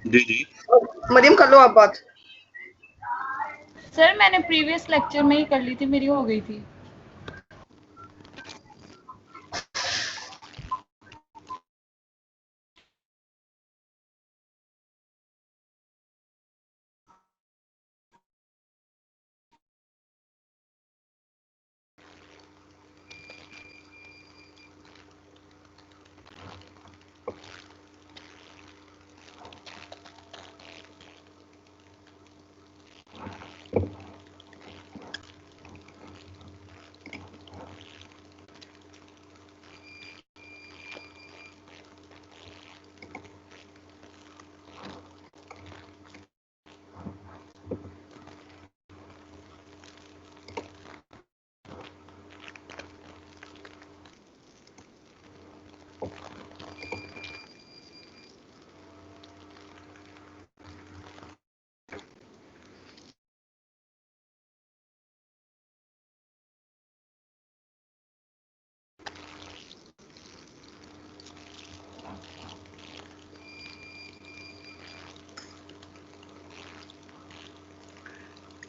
जी जी, मरियम कर लो आप बात। सर मैंने प्रीवियस लेक्चर में ही कर ली थी, मेरी हो गई थी।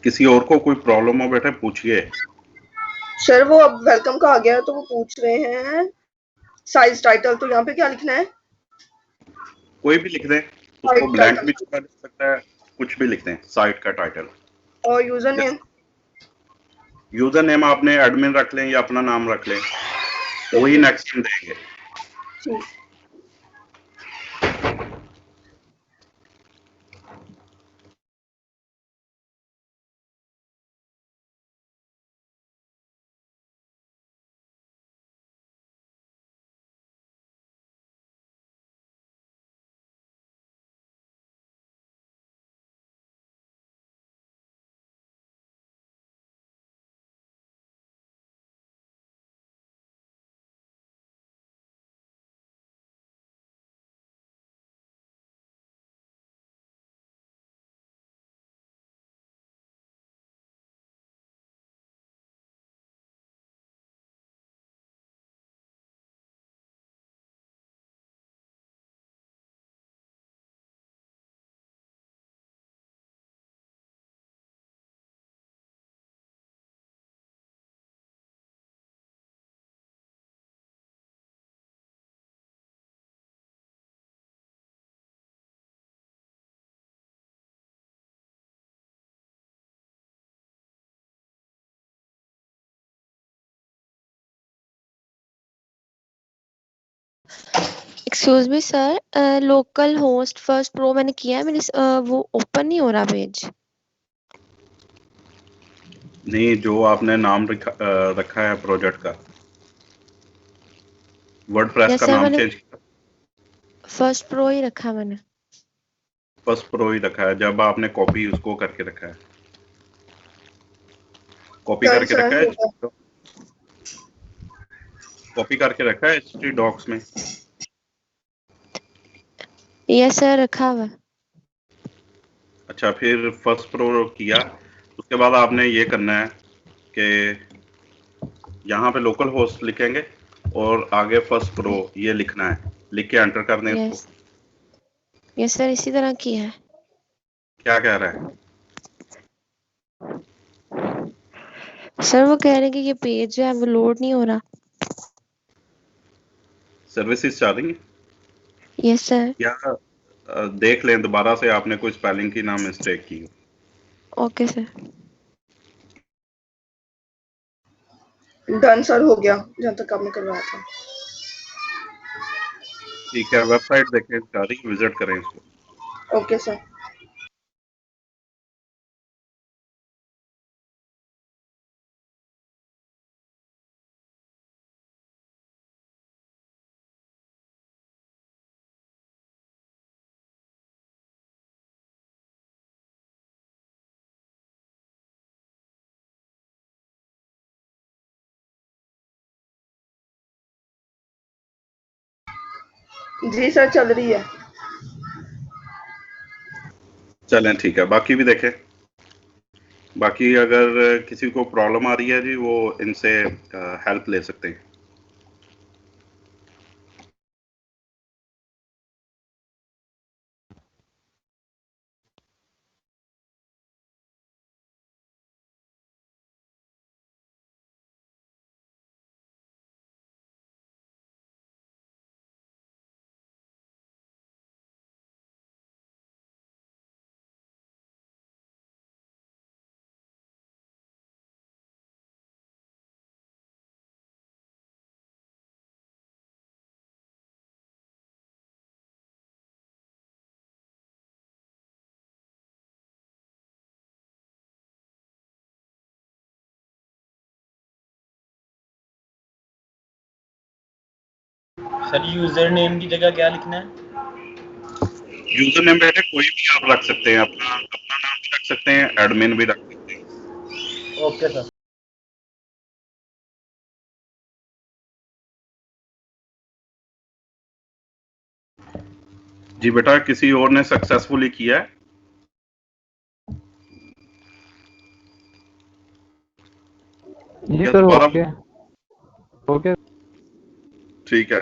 किसी और को कोई प्रॉब्लम हो बेटा पूछिए। सर वो अब वेलकम का आ गया तो वो पूछ रहे हैं साइज टाइटल, तो यहाँ पे क्या लिखना है? कोई भी लिख दें, उसको ब्लैंक भी छोड़ा जा सकता है, कुछ भी लिख दें साइट का टाइटल। और यूजर नेम? यूजर नेम आपने एडमिन रख लें या अपना नाम रख लें, वही नेक्स्ट देंगे। ठीक। Excuse me sir, local host first pro मैंने किया है, मेरे वो ओपन नहीं हो रहा पेज। नहीं, जो आपने नाम रखा है प्रोजेक्ट का, वर्डप्रेस का नाम चेंज किया। फर्स्ट प्रो ही रखा मैंने। फर्स्ट प्रो ही रखा है, जब आपने कॉपी उसको करके रखा है, कॉपी करके रखा है, कॉपी करके रखा है HT डॉक्स में। यस सर, रखा हुआ। अच्छा, फिर फर्स्ट प्रो किया, उसके बाद आपने ये करना है कि यहाँ पे लोकल होस्ट लिखेंगे और आगे फर्स्ट प्रो ये लिखना है, लिख के एंटर कर दें इसको। यस सर, इसी तरह किया है। क्या कह रहा है? सर वो कह रहे हैं कि ये पेज जो है वो लोड नहीं हो रहा। सर्विसेज चाह रही है यस सर। या देख लें दोबारा से आपने कोई स्पेलिंग की ना मिस्टेक की? Okay sir. डन सर, हो गया जहाँ तक आपने करवाया था। ठीक है, वेबसाइट देखें सारी, विजिट करें इसको। Okay sir. जी सर, चल रही है। चलें ठीक है, बाकी भी देखें। बाकी अगर किसी को प्रॉब्लम आ रही है जी, वो इनसे हेल्प ले सकते हैं। सर यूजर नेम की जगह क्या लिखना है? यूजर नेम बेटे कोई भी आप रख सकते हैं, अपना अपना नाम भी रख सकते हैं, एडमिन भी रख सकते हैं। Okay sir. जी बेटा, किसी और ने सक्सेसफुली किया है? जी या सर, दोबारा? Okay okay. ठीक है,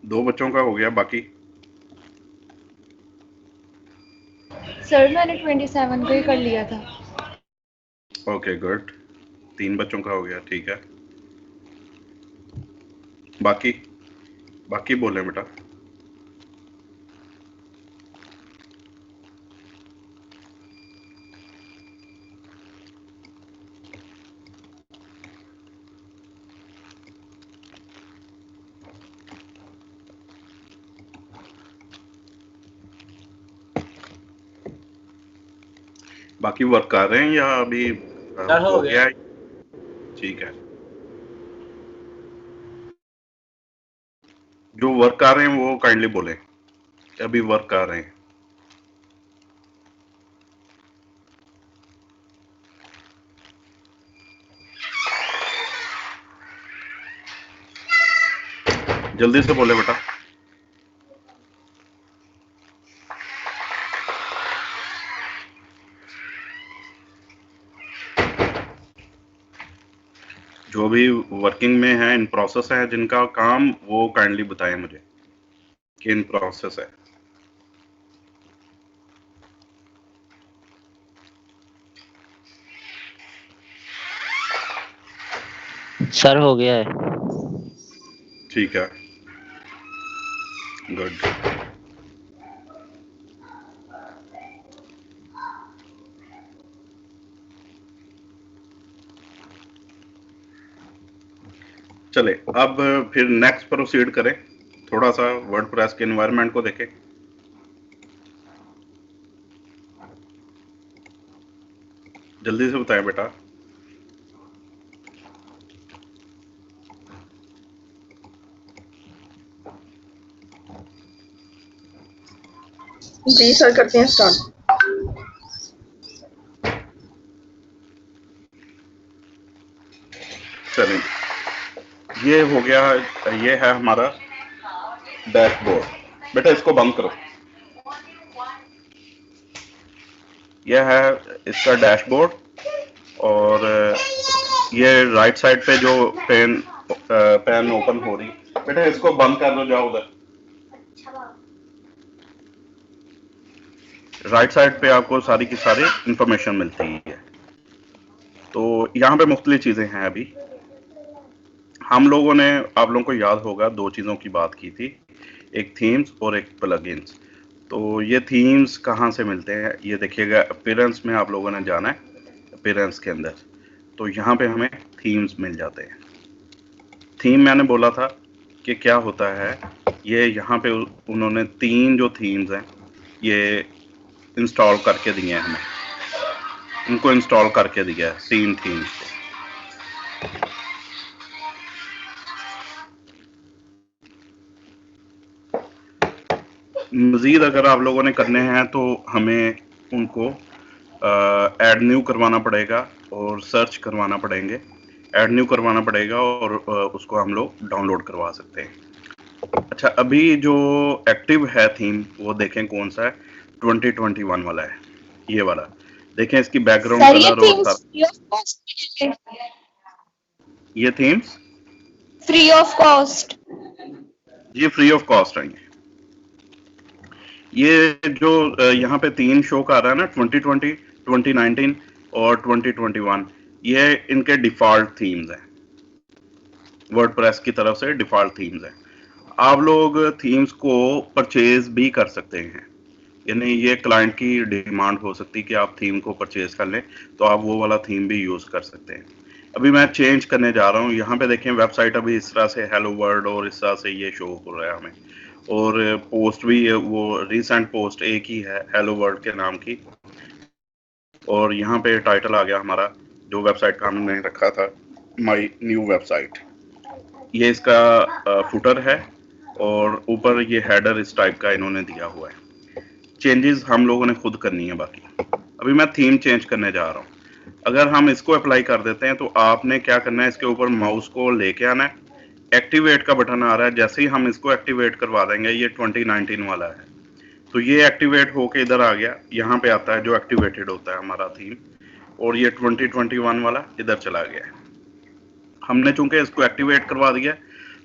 दो बच्चों का हो गया, बाकी? सर मैंने 27 को ही कर लिया था। ओके गुड, 3 बच्चों का हो गया, ठीक है। बाकी बाकी बोले बेटा। बाकी वर्क कर रहे हैं या अभी सर हो गया है? ठीक है, जो वर्क कर रहे हैं वो काइंडली बोले अभी वर्क कर रहे हैं। जल्दी से बोले बेटा। जो भी वर्किंग में है, इन प्रोसेस है जिनका काम, वो काइंडली बताएं मुझे कि इन प्रोसेस है। सर हो गया है। ठीक है, गुड। चले अब फिर नेक्स्ट प्रोसीड करें। थोड़ा सा वर्डप्रेस के एनवायरनमेंट को देखें। जल्दी से बताएं बेटा। जी सर, करते हैं स्टार्ट। चलिए, ये हो गया, ये है हमारा डैशबोर्ड। बेटा इसको बंद करो। यह है इसका डैशबोर्ड, और ये राइट साइड पे जो पेन ओपन हो रही। बेटा इसको बंद कर दो, जाओ उधर। राइट साइड पे आपको सारी की सारी इंफॉर्मेशन मिलती है। तो यहाँ पे मुख्तलिफ चीजें हैं। अभी हम लोगों ने, आप लोगों को याद होगा, दो चीजों की बात की थी, एक थीम्स और एक प्लगइन्स। तो ये थीम्स कहाँ से मिलते हैं, ये देखिएगा अपीयरेंस में आप लोगों ने जाना है, अपीयरेंस के अंदर, तो यहाँ पे हमें थीम्स मिल जाते हैं। थीम मैंने बोला था कि क्या होता है, ये यहाँ पे उन्होंने 3 जो थीम्स हैं ये इंस्टॉल करके दिए हैं हमें, उनको इंस्टॉल करके दिया है 3 थीम्स को। मजीद अगर आप लोगों ने करने हैं तो हमें उनको ऐड न्यू करवाना पड़ेगा और सर्च करवाना पड़ेंगे। ऐड न्यू करवाना पड़ेगा और उसको हम लोग डाउनलोड करवा सकते हैं। अच्छा, अभी जो एक्टिव है थीम वो देखें कौन सा है, 2021 वाला है, ये वाला देखें। इसकी बैकग्राउंड कलर और ये थीम्स फ्री ऑफ कॉस्ट, ये फ्री ऑफ कॉस्ट है। ये जो यहाँ पे 3 शो का आ रहा है ना, 2020, 2019 और 2021, ये इनके डिफॉल्ट थीम्स हैं, वर्डप्रेस की तरफ से डिफॉल्ट थीम्स हैं। आप लोग थीम्स को परचेज भी कर सकते हैं, यानी ये क्लाइंट की डिमांड हो सकती है कि आप थीम को परचेज कर लें, तो आप वो वाला थीम भी यूज कर सकते हैं। अभी मैं चेंज करने जा रहा हूँ। यहाँ पे देखें वेबसाइट अभी इस तरह से हेलो वर्ल्ड और इस तरह से ये शो हो रहा है हमें, और पोस्ट भी वो रिसेंट पोस्ट एक ही है हेलो वर्ल्ड के नाम की, और यहाँ पे टाइटल आ गया हमारा जो वेबसाइट का हमने रखा था, माय न्यू वेबसाइट। ये इसका फुटर है और ऊपर ये हेडर इस टाइप का इन्होंने दिया हुआ है। चेंजेस हम लोगों ने खुद करनी है बाकी। अभी मैं थीम चेंज करने जा रहा हूँ। अगर हम इसको अप्लाई कर देते हैं तो आपने क्या करना है, इसके ऊपर माउस को लेके आना है, एक्टिवेट का बटन आ रहा है, जैसे ही हम इसको एक्टिवेट करवा देंगे, ये 2019 वाला है, तो ये एक्टिवेट होके इधर आ गया, यहाँ पे आता है जो एक्टिवेटेड होता है हमारा थीम, और ये 2021 वाला इधर चला गया है। हमने चूंकि इसको एक्टिवेट करवा दिया,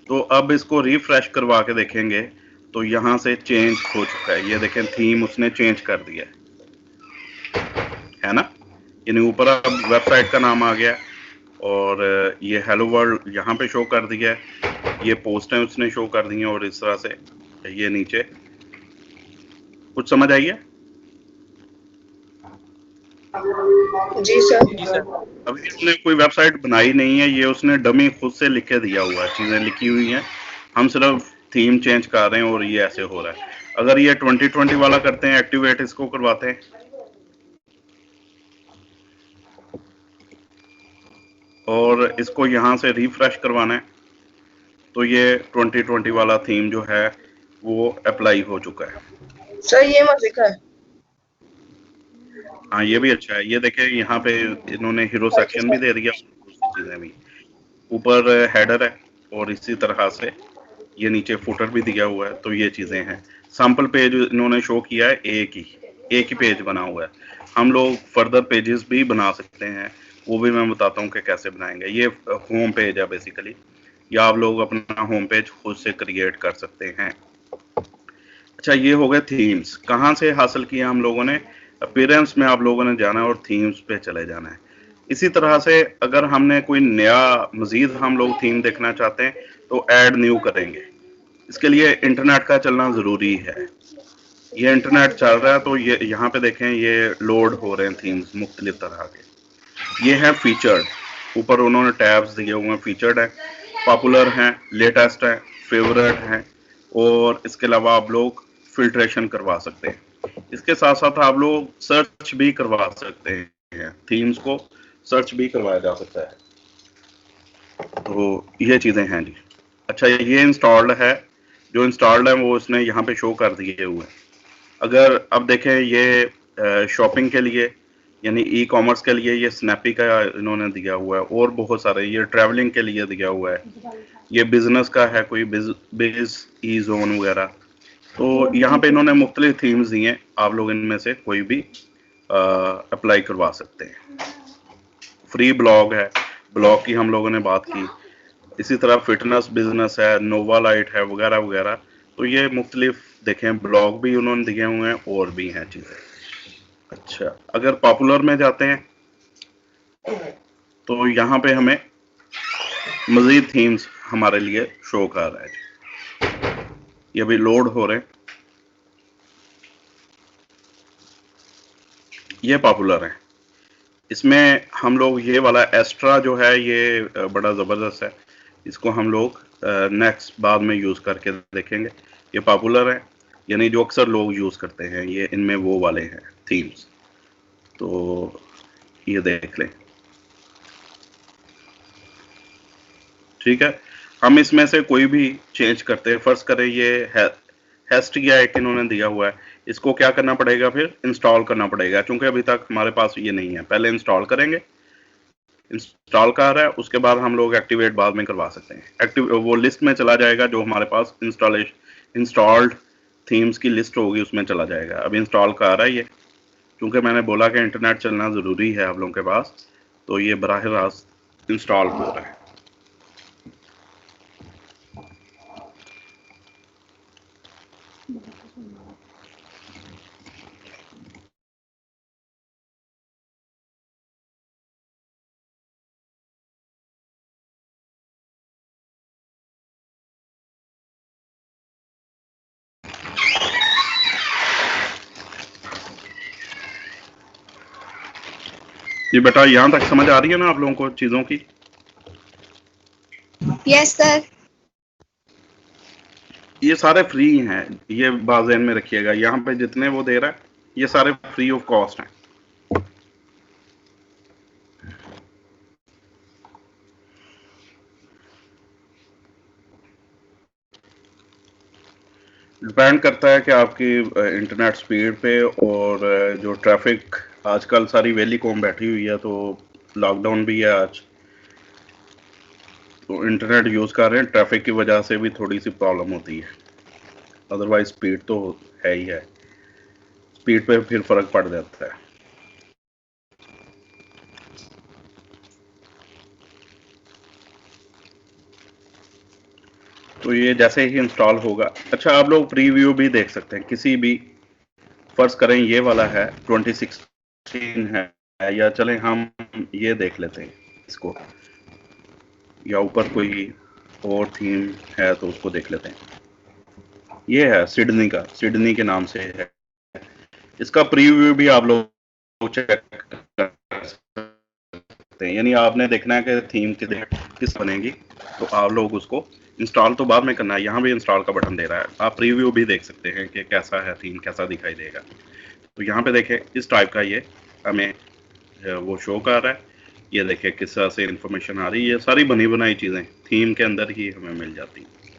तो अब इसको रिफ्रेश करवा के देखेंगे तो यहाँ से चेंज हो चुका है। ये देखें थीम उसने चेंज कर दिया है ना, यानी ऊपर अब वेबसाइट का नाम आ गया और ये हेलो वर्ल्ड यहाँ पे शो कर दिया है, ये पोस्ट है उसने शो कर दी है, और इस तरह से ये नीचे। कुछ समझ आई है? जी सर। अभी उसने कोई वेबसाइट बनाई नहीं है, ये उसने डमी खुद से लिख के दिया हुआ है, चीजें लिखी हुई हैं, हम सिर्फ थीम चेंज कर रहे हैं और ये ऐसे हो रहा है। अगर ये 2020 वाला करते हैं, एक्टिवेट इसको करवाते हैं, और इसको यहाँ से रिफ्रेश करवाना है, तो ये 2020 वाला थीम जो है वो अप्लाई हो चुका है। सर ये मत लिखा है। हाँ, ये भी अच्छा है। ये देखें यहाँ पे इन्होंने हीरो सेक्शन भी दे दिया, चीजें भी, ऊपर हेडर है और इसी तरह से ये नीचे फुटर भी दिया हुआ है। तो ये चीजें हैं। सैंपल पेज इन्होंने शो किया है, एक ही पेज बना हुआ है। हम लोग फर्दर पेजेस भी बना सकते हैं, वो भी मैं बताता हूँ कि कैसे बनाएंगे। ये होम पेज है बेसिकली, या आप लोग अपना होम पेज खुद से क्रिएट कर सकते हैं। अच्छा, ये हो गए थीम्स। कहाँ से हासिल किया हम लोगों ने? अपीयरेंस में आप लोगों ने जाना है और थीम्स पे चले जाना है। इसी तरह से अगर हमने कोई नया मजीद हम लोग थीम देखना चाहते हैं तो ऐड न्यू करेंगे। इसके लिए इंटरनेट का चलना ज़रूरी है। ये इंटरनेट चल रहा है तो ये यहाँ पे देखें, ये लोड हो रहे हैं थीम्स मुख्तलिफ तरह के। ये है फीचर्ड, ऊपर उन्होंने टैब्स दिए हुए हैं, फीचर्ड है, पॉपुलर हैं, लेटेस्ट है, फेवरेट हैं, और इसके अलावा आप लोग फिल्ट्रेशन करवा सकते हैं। इसके साथ साथ आप लोग सर्च भी करवा सकते हैं, थीम्स को सर्च भी करवाया जा सकता है। तो ये चीज़ें हैं जी। अच्छा, ये इंस्टॉल्ड है, जो इंस्टॉल्ड है वो इसने यहाँ पे शो कर दिए हुए हैं। अगर अब देखें, ये शॉपिंग के लिए यानी ई कॉमर्स के लिए ये स्नैपी का इन्होंने दिया हुआ है, और बहुत सारे, ये ट्रैवलिंग के लिए दिया हुआ है, ये बिजनेस का है, कोई बिज ई जोन वगैरह। तो यहाँ पे इन्होंने मुख्तलिफ थीम्स दिए हैं, आप लोग इनमें से कोई भी अप्लाई करवा सकते हैं। फ्री ब्लॉग है, ब्लॉग की हम लोगों ने बात की। इसी तरह फिटनेस बिजनेस है, नोवा लाइट है, वगैरह वगैरह। तो ये मुख्तलिफ देखें ब्लॉग भी उन्होंने दिए हुए हैं और भी हैं चीज़ें। अच्छा, अगर पॉपुलर में जाते हैं तो यहाँ पे हमें मज़ीद थीम्स हमारे लिए शो कर रहा है जी। ये अभी लोड हो रहे हैं। ये पॉपुलर है। इसमें हम लोग ये वाला एक्स्ट्रा जो है ये बड़ा ज़बरदस्त है। इसको हम लोग नेक्स्ट बाद में यूज़ करके देखेंगे। ये पॉपुलर है, यानी जो अक्सर लोग यूज़ करते हैं, ये इनमें वो वाले हैं थीम्स। तो ये देख लें, ठीक है। हम इसमें से कोई भी चेंज करते हैं। फर्स्ट करें ये हेस्ट या एक इन्होंने दिया हुआ है, इसको क्या करना पड़ेगा, फिर इंस्टॉल करना पड़ेगा, क्योंकि अभी तक हमारे पास ये नहीं है। पहले इंस्टॉल करेंगे, इंस्टॉल कर रहा है, उसके बाद हम लोग एक्टिवेट बाद में करवा सकते हैं। एक्टिव वो लिस्ट में चला जाएगा जो हमारे पास इंस्टॉल्ड थीम्स की लिस्ट होगी, उसमें चला जाएगा। अभी इंस्टॉल कर रहा है ये, क्योंकि मैंने बोला कि इंटरनेट चलना ज़रूरी है आप लोगों के पास, तो ये बराह रास्त इंस्टॉल हो रहा है। ये बेटा यहाँ तक समझ आ रही है ना आप लोगों को चीज़ों की? Yes sir. ये सारे फ्री हैं, ये बात ज़हन में रखिएगा। यहाँ पे जितने वो दे रहा है ये सारे फ्री ऑफ कॉस्ट हैं। डिपेंड करता है कि आपकी इंटरनेट स्पीड पे, और जो ट्रैफिक आजकल सारी वैली कॉम बैठी हुई है, तो लॉकडाउन भी है आज, तो इंटरनेट यूज़ कर रहे हैं, ट्रैफिक की वजह से भी थोड़ी सी प्रॉब्लम होती है। अदरवाइज स्पीड तो है ही है, स्पीड पे फिर फ़र्क पड़ जाता है। तो ये जैसे ही इंस्टॉल होगा, अच्छा आप लोग प्रीव्यू भी देख सकते हैं किसी भी, फर्ज करें ये वाला है 2016 है, या चलें हम ये देख लेते हैं इसको, या ऊपर कोई और थीम है तो उसको देख लेते हैं। ये है सिडनी का, सिडनी के नाम से है। इसका प्रीव्यू भी आप लोग चेक कर सकते हैं, यानी आपने देखना है कि थीम किस बनेगी, तो आप लोग उसको इंस्टॉल तो बाद में करना है। यहाँ भी इंस्टॉल का बटन दे रहा है, आप प्रीव्यू भी देख सकते हैं कि कैसा है थीम, कैसा दिखाई देगा। तो यहाँ पे देखें इस टाइप का ये हमें वो शो कर रहा है। ये देखें किस तरह से इंफॉर्मेशन आ रही है, ये सारी बनी बनाई चीज़ें थीम के अंदर ही हमें मिल जाती हैं।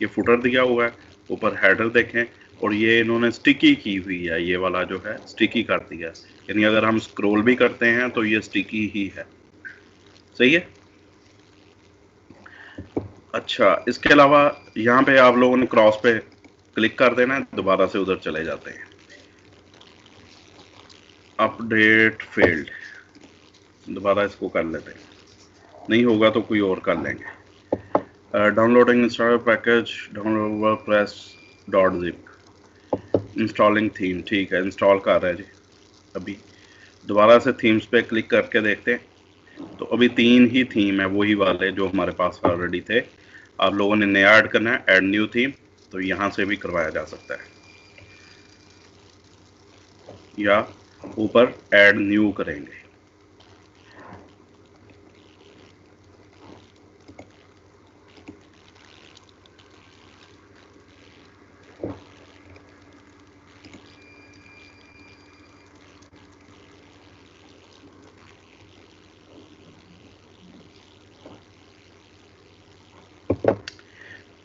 ये फुटर दिया हुआ है, ऊपर हेडर देखें, और ये इन्होंने स्टिकी की हुई है, ये वाला जो है स्टिकी कर दिया, यानी अगर हम स्क्रॉल भी करते हैं तो ये स्टिकी ही है। सही है। अच्छा, इसके अलावा यहाँ पे आप लोगों ने क्रॉस पे क्लिक कर देना है, दोबारा से उधर चले जाते हैं। अपडेट फेल्ड, दोबारा इसको कर लेते हैं, नहीं होगा तो कोई और कर लेंगे। Downloading installer package, download WordPress .zip, installing theme, ठीक है इंस्टॉल कर रहा है जी। अभी दोबारा से थीम्स पे क्लिक करके देखते हैं, तो अभी 3 ही थीम है, वही वाले जो हमारे पास ऑलरेडी थे। आप लोगों ने नया ऐड करना है, ऐड न्यू थीम, तो यहाँ से भी करवाया जा सकता है, या ऊपर ऐड न्यू करेंगे।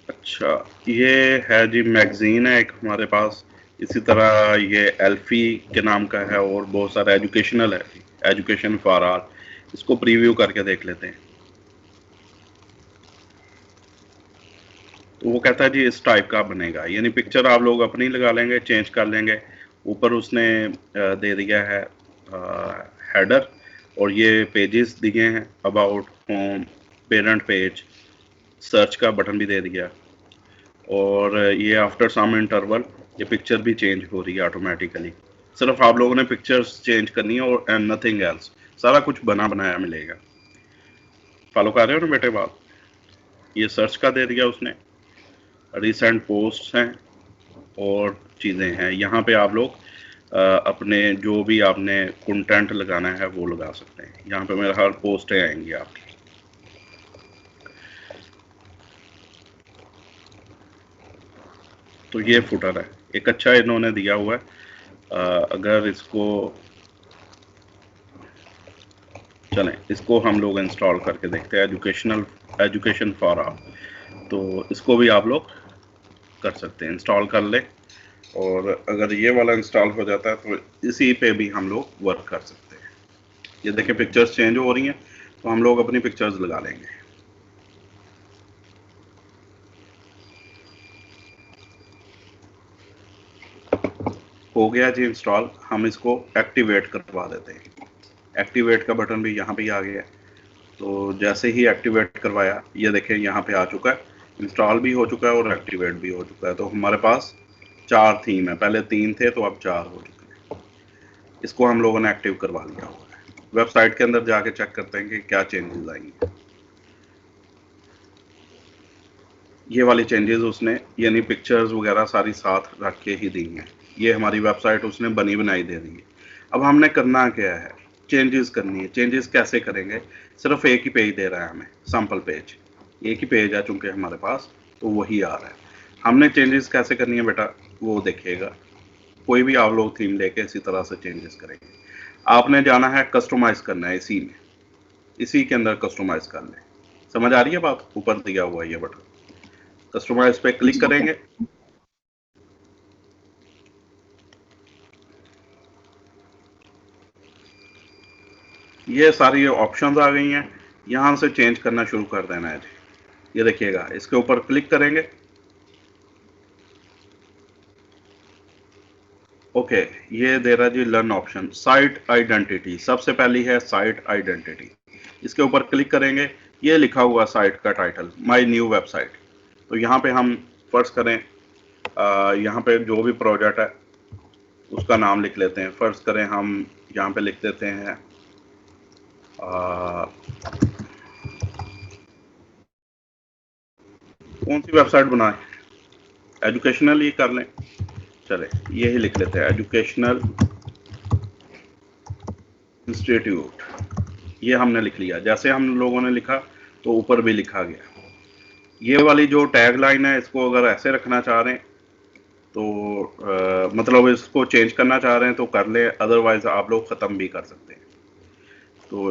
अच्छा, ये है जी मैगजीन है एक हमारे पास, इसी तरह ये एल्फी के नाम का है, और बहुत सारा एजुकेशनल है, एजुकेशन फॉर ऑल। इसको प्रीव्यू करके देख लेते हैं। तो वो कहता है जी इस टाइप का बनेगा, यानी पिक्चर आप लोग अपनी लगा लेंगे, चेंज कर लेंगे। ऊपर उसने दे दिया है हेडर, और ये पेजेस दिए हैं, about, home, parent page, search का बटन भी दे दिया। और ये आफ्टर सम इंटरवल ये पिक्चर भी चेंज हो रही है ऑटोमेटिकली। सिर्फ आप लोगों ने पिक्चर्स चेंज करनी है और एंड नथिंग एल्स, सारा कुछ बना बनाया मिलेगा। फॉलो कर रहे हो ना बेटे बात? ये सर्च का दे दिया उसने, रिसेंट पोस्ट हैं और चीज़ें हैं। यहाँ पे आप लोग अपने जो भी आपने कंटेंट लगाना है वो लगा सकते हैं। यहाँ पे मेरे हर पोस्टें आएंगी आपकी। तो ये फुटर है, एक अच्छा इन्होंने दिया हुआ है। अगर इसको चलें, इसको हम लोग इंस्टॉल करके देखते हैं, एजुकेशन फॉर ऑल। तो इसको भी आप लोग कर सकते हैं, इंस्टॉल कर ले। और अगर ये वाला इंस्टॉल हो जाता है तो इसी पे भी हम लोग वर्क कर सकते हैं। ये देखें पिक्चर्स चेंज हो रही हैं, तो हम लोग अपनी पिक्चर्स लगा लेंगे। हो गया जी इंस्टॉल। हम इसको एक्टिवेट करवा देते हैं। एक्टिवेट का बटन भी यहाँ पे आ गया है। तो जैसे ही एक्टिवेट करवाया, ये देखें यहाँ पे आ चुका है, इंस्टॉल भी हो चुका है और एक्टिवेट भी हो चुका है। तो हमारे पास 4 थीम है, पहले 3 थे तो अब 4 हो चुके हैं। इसको हम लोगों ने एक्टिव करवा लिया हुआ है। वेबसाइट के अंदर जाके चेक करते हैं कि क्या चेंजेस आएंगे। ये वाली चेंजेस उसने यानी पिक्चर्स वगैरह सारी साथ रख के ही दी हैं। ये हमारी वेबसाइट उसने बनी बनाई दे दी है। अब हमने करना क्या है, चेंजेस करनी है। चेंजेस कैसे करेंगे? सिर्फ एक ही पेज दे रहा है हमें, सैंपल पेज, एक ही पेज है चूंकि हमारे पास, तो वही आ रहा है। हमने चेंजेस कैसे करनी है बेटा, वो देखिएगा। कोई भी आप लोग थीम लेके इसी तरह से चेंजेस करेंगे। आपने जाना है कस्टमाइज करना है, इसी में, इसी के अंदर कस्टमाइज कर लें। समझ आ रही है बात? ऊपर दिया हुआ है ये बटन, कस्टमाइज पे क्लिक करेंगे। ये सारी ऑप्शंस आ गई हैं, यहां से चेंज करना शुरू कर देना है जी। ये देखिएगा, इसके ऊपर क्लिक करेंगे। ओके, ये दे रहा जी लर्न ऑप्शन, साइट आइडेंटिटी। सबसे पहली है साइट आइडेंटिटी। इसके ऊपर क्लिक करेंगे, ये लिखा हुआ साइट का टाइटल, माय न्यू वेबसाइट। तो यहाँ पे हम फर्ज करें, यहाँ पे जो भी प्रोजेक्ट है उसका नाम लिख लेते हैं। फर्ज करें हम यहाँ पे लिख देते हैं कौन सी वेबसाइट बनाए, एजुकेशनल ही कर लें। चले यही लिख लेते हैं, एजुकेशनल इंस्टीट्यूट। ये हमने लिख लिया। जैसे हम लोगों ने लिखा तो ऊपर भी लिखा गया। ये वाली जो टैग लाइन है, इसको अगर ऐसे रखना चाह रहे हैं तो मतलब इसको चेंज करना चाह रहे हैं तो कर ले, अदरवाइज आप लोग ख़त्म भी कर सकते हैं। तो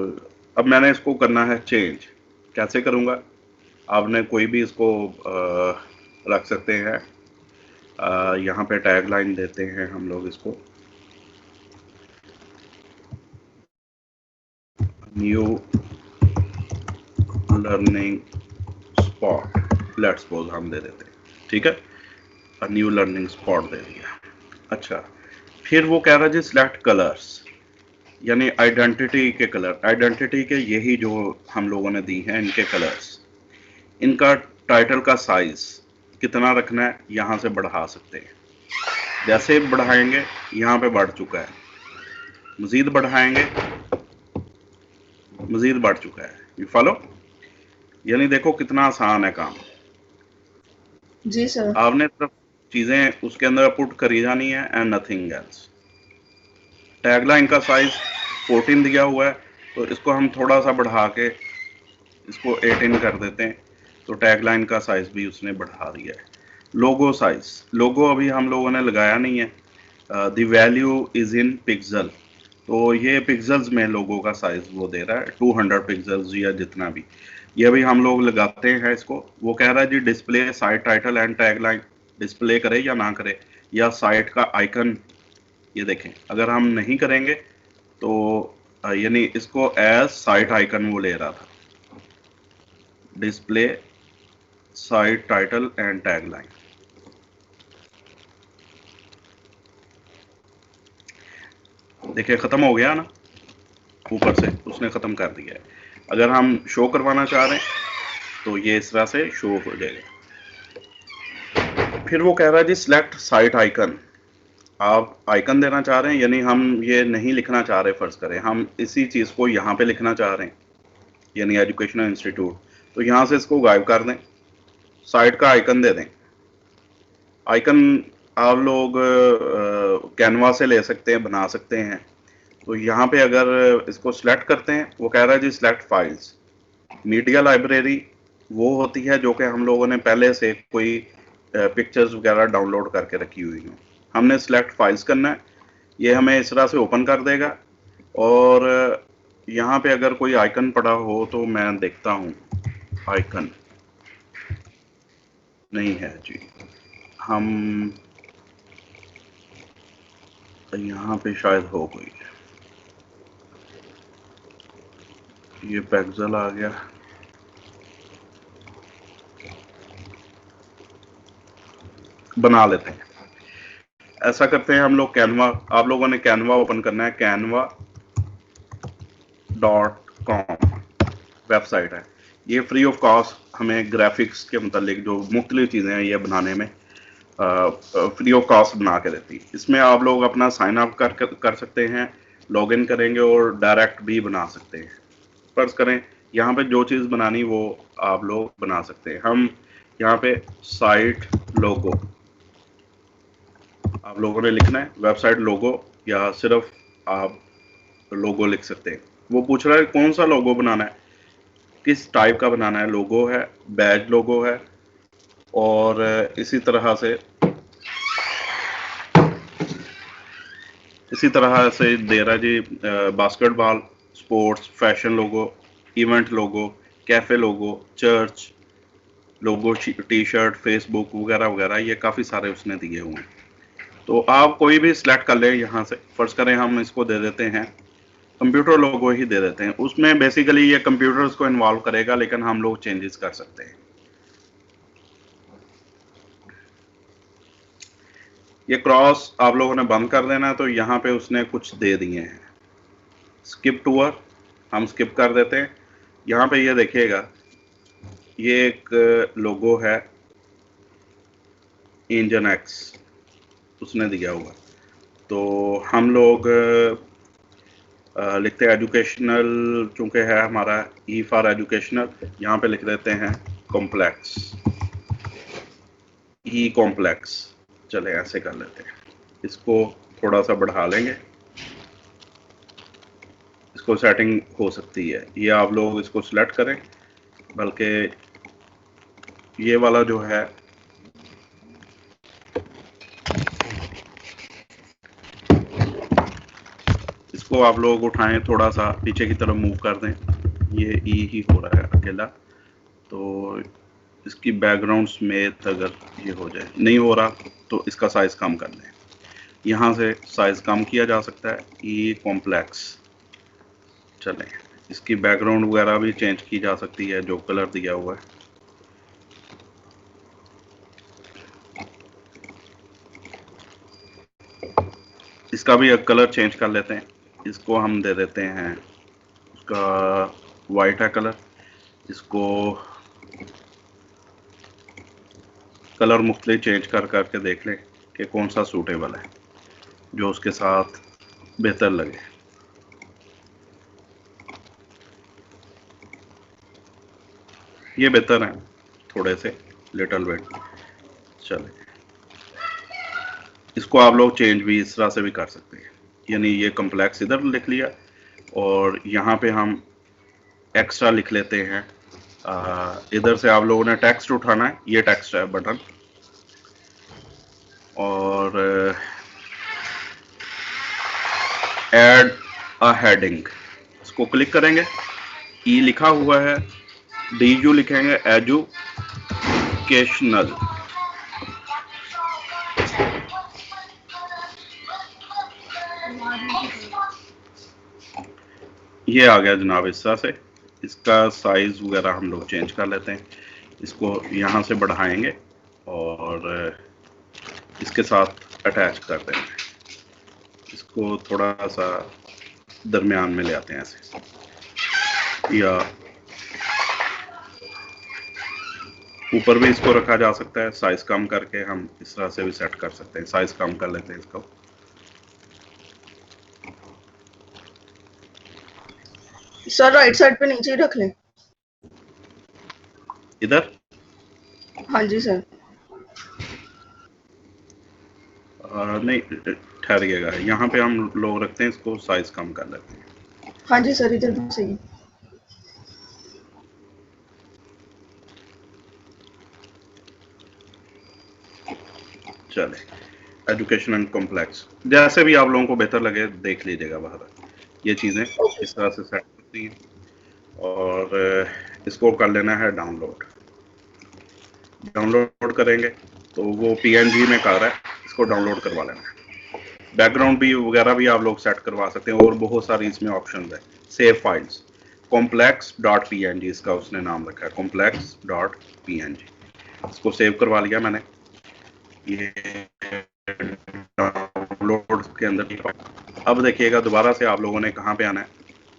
अब मैंने इसको करना है चेंज। कैसे करूँगा? आपने कोई भी इसको रख सकते हैं। यहाँ पे टैग लाइन देते हैं हम लोग इसको, new learning spot, let's suppose हम दे देते हैं, ठीक है, न्यू लर्निंग स्पॉट दे दिया। अच्छा, फिर वो कह रहा है जी सिलेक्ट कलर्स, यानी आइडेंटिटी के कलर। आइडेंटिटी के यही जो हम लोगों ने दी हैं, इनके कलर्स। इनका टाइटल का साइज कितना रखना है, यहाँ से बढ़ा सकते हैं। जैसे बढ़ाएंगे यहाँ पे बढ़ चुका है, मजीद बढ़ाएंगे मजीद बढ़ चुका है। You follow? यानी देखो कितना आसान है काम। जी सर। आपने सिर्फ चीजें उसके अंदर पुट करी जानी है एंड नथिंग एल्स। टैगलाइन का साइज 14 दिया हुआ है, तो इसको हम थोड़ा सा बढ़ा के इसको 18 कर देते हैं, तो टैगलाइन का साइज भी उसने बढ़ा दिया है। लोगो साइज, लोगो अभी हम लोगों ने लगाया नहीं है। The value is in pixel, तो ये पिक्सल्स में लोगो का साइज वो दे रहा है 200 पिक्सल्स या जितना भी। ये भी हम लोग लगाते हैं इसको। वो कह रहा है जी display site title and tagline, display करे या ना करे, या साइट का आइकन। ये देखें, अगर हम नहीं करेंगे तो यानी इसको एज साइट आइकन वो ले रहा था, display site title and tagline. देखिए खत्म हो गया ना, ऊपर से उसने खत्म कर दिया है। अगर हम शो करवाना चाह रहे हैं तो ये इस तरह से शो हो जाएगा। फिर वो कह रहा है जी सिलेक्ट साइट आइकन। आप आइकन देना चाह रहे हैं, यानी हम ये नहीं लिखना चाह रहे, फर्ज करें हम इसी चीज़ को यहाँ पे लिखना चाह रहे हैं, यानी एजुकेशनल इंस्टीट्यूट, तो यहाँ से इसको गायब कर दें, साइट का आइकन दे दें। आइकन आप लोग कैनवा से ले सकते हैं, बना सकते हैं। तो यहाँ पे अगर इसको सिलेक्ट करते हैं, वो कह रहा है जी सिलेक्ट फाइल्स। मीडिया लाइब्रेरी वो होती है जो कि हम लोगों ने पहले से कोई पिक्चर्स वगैरह डाउनलोड करके रखी हुई हैं, हमने सिलेक्ट फाइल्स करना है, ये हमें इस तरह से ओपन कर देगा। और यहाँ पे अगर कोई आइकन पड़ा हो तो मैं देखता हूँ, आइकन नहीं है जी। हम यहाँ पे शायद हो कोई, ये पैक्सल आ गया, बना लेते हैं। ऐसा करते हैं हम लोग, कैनवा, आप लोगों ने कैनवा ओपन करना है, canva.com वेबसाइट है। ये फ्री ऑफ कॉस्ट हमें ग्राफिक्स के मतलब जो मुख्तलिफ चीज़ें हैं ये बनाने में फ्री ऑफ कॉस्ट बना के देती है। इसमें आप लोग अपना साइन अप कर सकते हैं, लॉगिन करेंगे और डायरेक्ट भी बना सकते हैं। फर्ज करें यहाँ पे जो चीज़ बनानी वो आप लोग बना सकते हैं। हम यहाँ पे साइट लोगो आप लोगों ने लिखना है, वेबसाइट लोगो, या सिर्फ आप लोगो लिख सकते हैं। वो पूछ रहा है कौन सा लोगो बनाना है, किस टाइप का बनाना है। लोगो है, बैज लोगो है, और इसी तरह से दे रहा है जी बास्केटबॉल, स्पोर्ट्स, फैशन लोगो, इवेंट लोगो, कैफे लोगो, चर्च लोगो, टी शर्ट, फेसबुक वगैरह वगैरह, ये काफ़ी सारे उसने दिए हुए हैं। तो आप कोई भी सिलेक्ट कर लें यहाँ से। फर्ज करें हम इसको दे देते हैं कंप्यूटर लोगो ही दे देते हैं। उसमें बेसिकली ये कंप्यूटर्स को इन्वॉल्व करेगा, लेकिन हम लोग चेंजेस कर सकते हैं। ये क्रॉस आप लोगों ने बंद कर देना है, तो यहाँ पे उसने कुछ दे दिए हैं। स्किप टूअर हम स्किप कर देते हैं। यहाँ पे ये देखिएगा, ये एक लोगो है इंजन एक्स उसने दिया हुआ। तो हम लोग लिखते हैं एजुकेशनल, चूंकि है हमारा ई फॉर एजुकेशनल, यहाँ पे लिख देते हैं कॉम्प्लेक्स, ई कॉम्प्लेक्स। चले ऐसे कर लेते हैं, इसको थोड़ा सा बढ़ा लेंगे, इसको सेटिंग हो सकती है। ये आप लोग इसको सिलेक्ट करें, बल्कि ये वाला जो है इसको आप लोग उठाएं, थोड़ा सा पीछे की तरफ मूव कर दें। ये ई ही हो रहा है अकेला, तो इसकी बैकग्राउंड समेत अगर ये हो जाए, नहीं हो रहा तो इसका साइज कम कर लें। यहाँ से साइज कम किया जा सकता है, ई कॉम्प्लेक्स। चलें, इसकी बैकग्राउंड वगैरह भी चेंज की जा सकती है, जो कलर दिया हुआ है। इसका भी एक कलर चेंज कर लेते हैं। इसको हम दे देते हैं, उसका वाइट है कलर, इसको कलर मुख्तलिफ चेंज करके देख लें कि कौन सा सूटेबल है, जो उसके साथ बेहतर लगे। ये बेहतर है थोड़े से, लिटिल बिट। चले, इसको आप लोग चेंज भी इस तरह से भी कर सकते हैं, यानी ये कॉम्प्लेक्स इधर लिख लिया, और यहाँ पे हम एक्स्ट्रा लिख लेते हैं। इधर से आप लोगों ने टेक्स्ट उठाना है, ये टेक्स्ट है बटन, और ऐड अ हेडिंग, इसको क्लिक करेंगे। ई लिखा हुआ है, DU लिखेंगे, एजुकेशनल। ये आ गया जनाब इस तरह से। इसका साइज वगैरह हम लोग चेंज कर लेते हैं, इसको यहाँ से बढ़ाएंगे और इसके साथ अटैच कर देंगे। इसको थोड़ा सा दरमियान में ले आते हैं ऐसे, या ऊपर भी इसको रखा जा सकता है, साइज कम करके हम इस तरह से भी सेट कर सकते हैं। साइज कम कर लेते हैं इसको। सर राइट साइड पे नीचे ही रख लें। इधर हाँ जी सर। नहीं ठहरिएगा, यहाँ पे हम लोग रखते हैं इसको, साइज कम कर लेते हैं। हाँ जी सर, इधर भी सही। चले, एजुकेशन एंड कॉम्प्लेक्स, जैसे भी आप लोगों को बेहतर लगे देख लीजिएगा बाहर। ये चीज़ें इस तरह से सेट होती हैं और इसको कर लेना है डाउनलोड। डाउनलोड करेंगे तो वो PNG में कर रहा है, इसको डाउनलोड करवा लेना है। बैकग्राउंड भी वगैरह भी आप लोग सेट करवा सकते हैं और बहुत सारी इसमें ऑप्शंस है। सेव फाइल्स, complex.png इसका उसने नाम रखा है, complex.png। इसको सेव करवा लिया मैंने। ये डाउनलोड के अंदर। अब देखिएगा दोबारा से आप लोगों ने कहाँ पे आना है,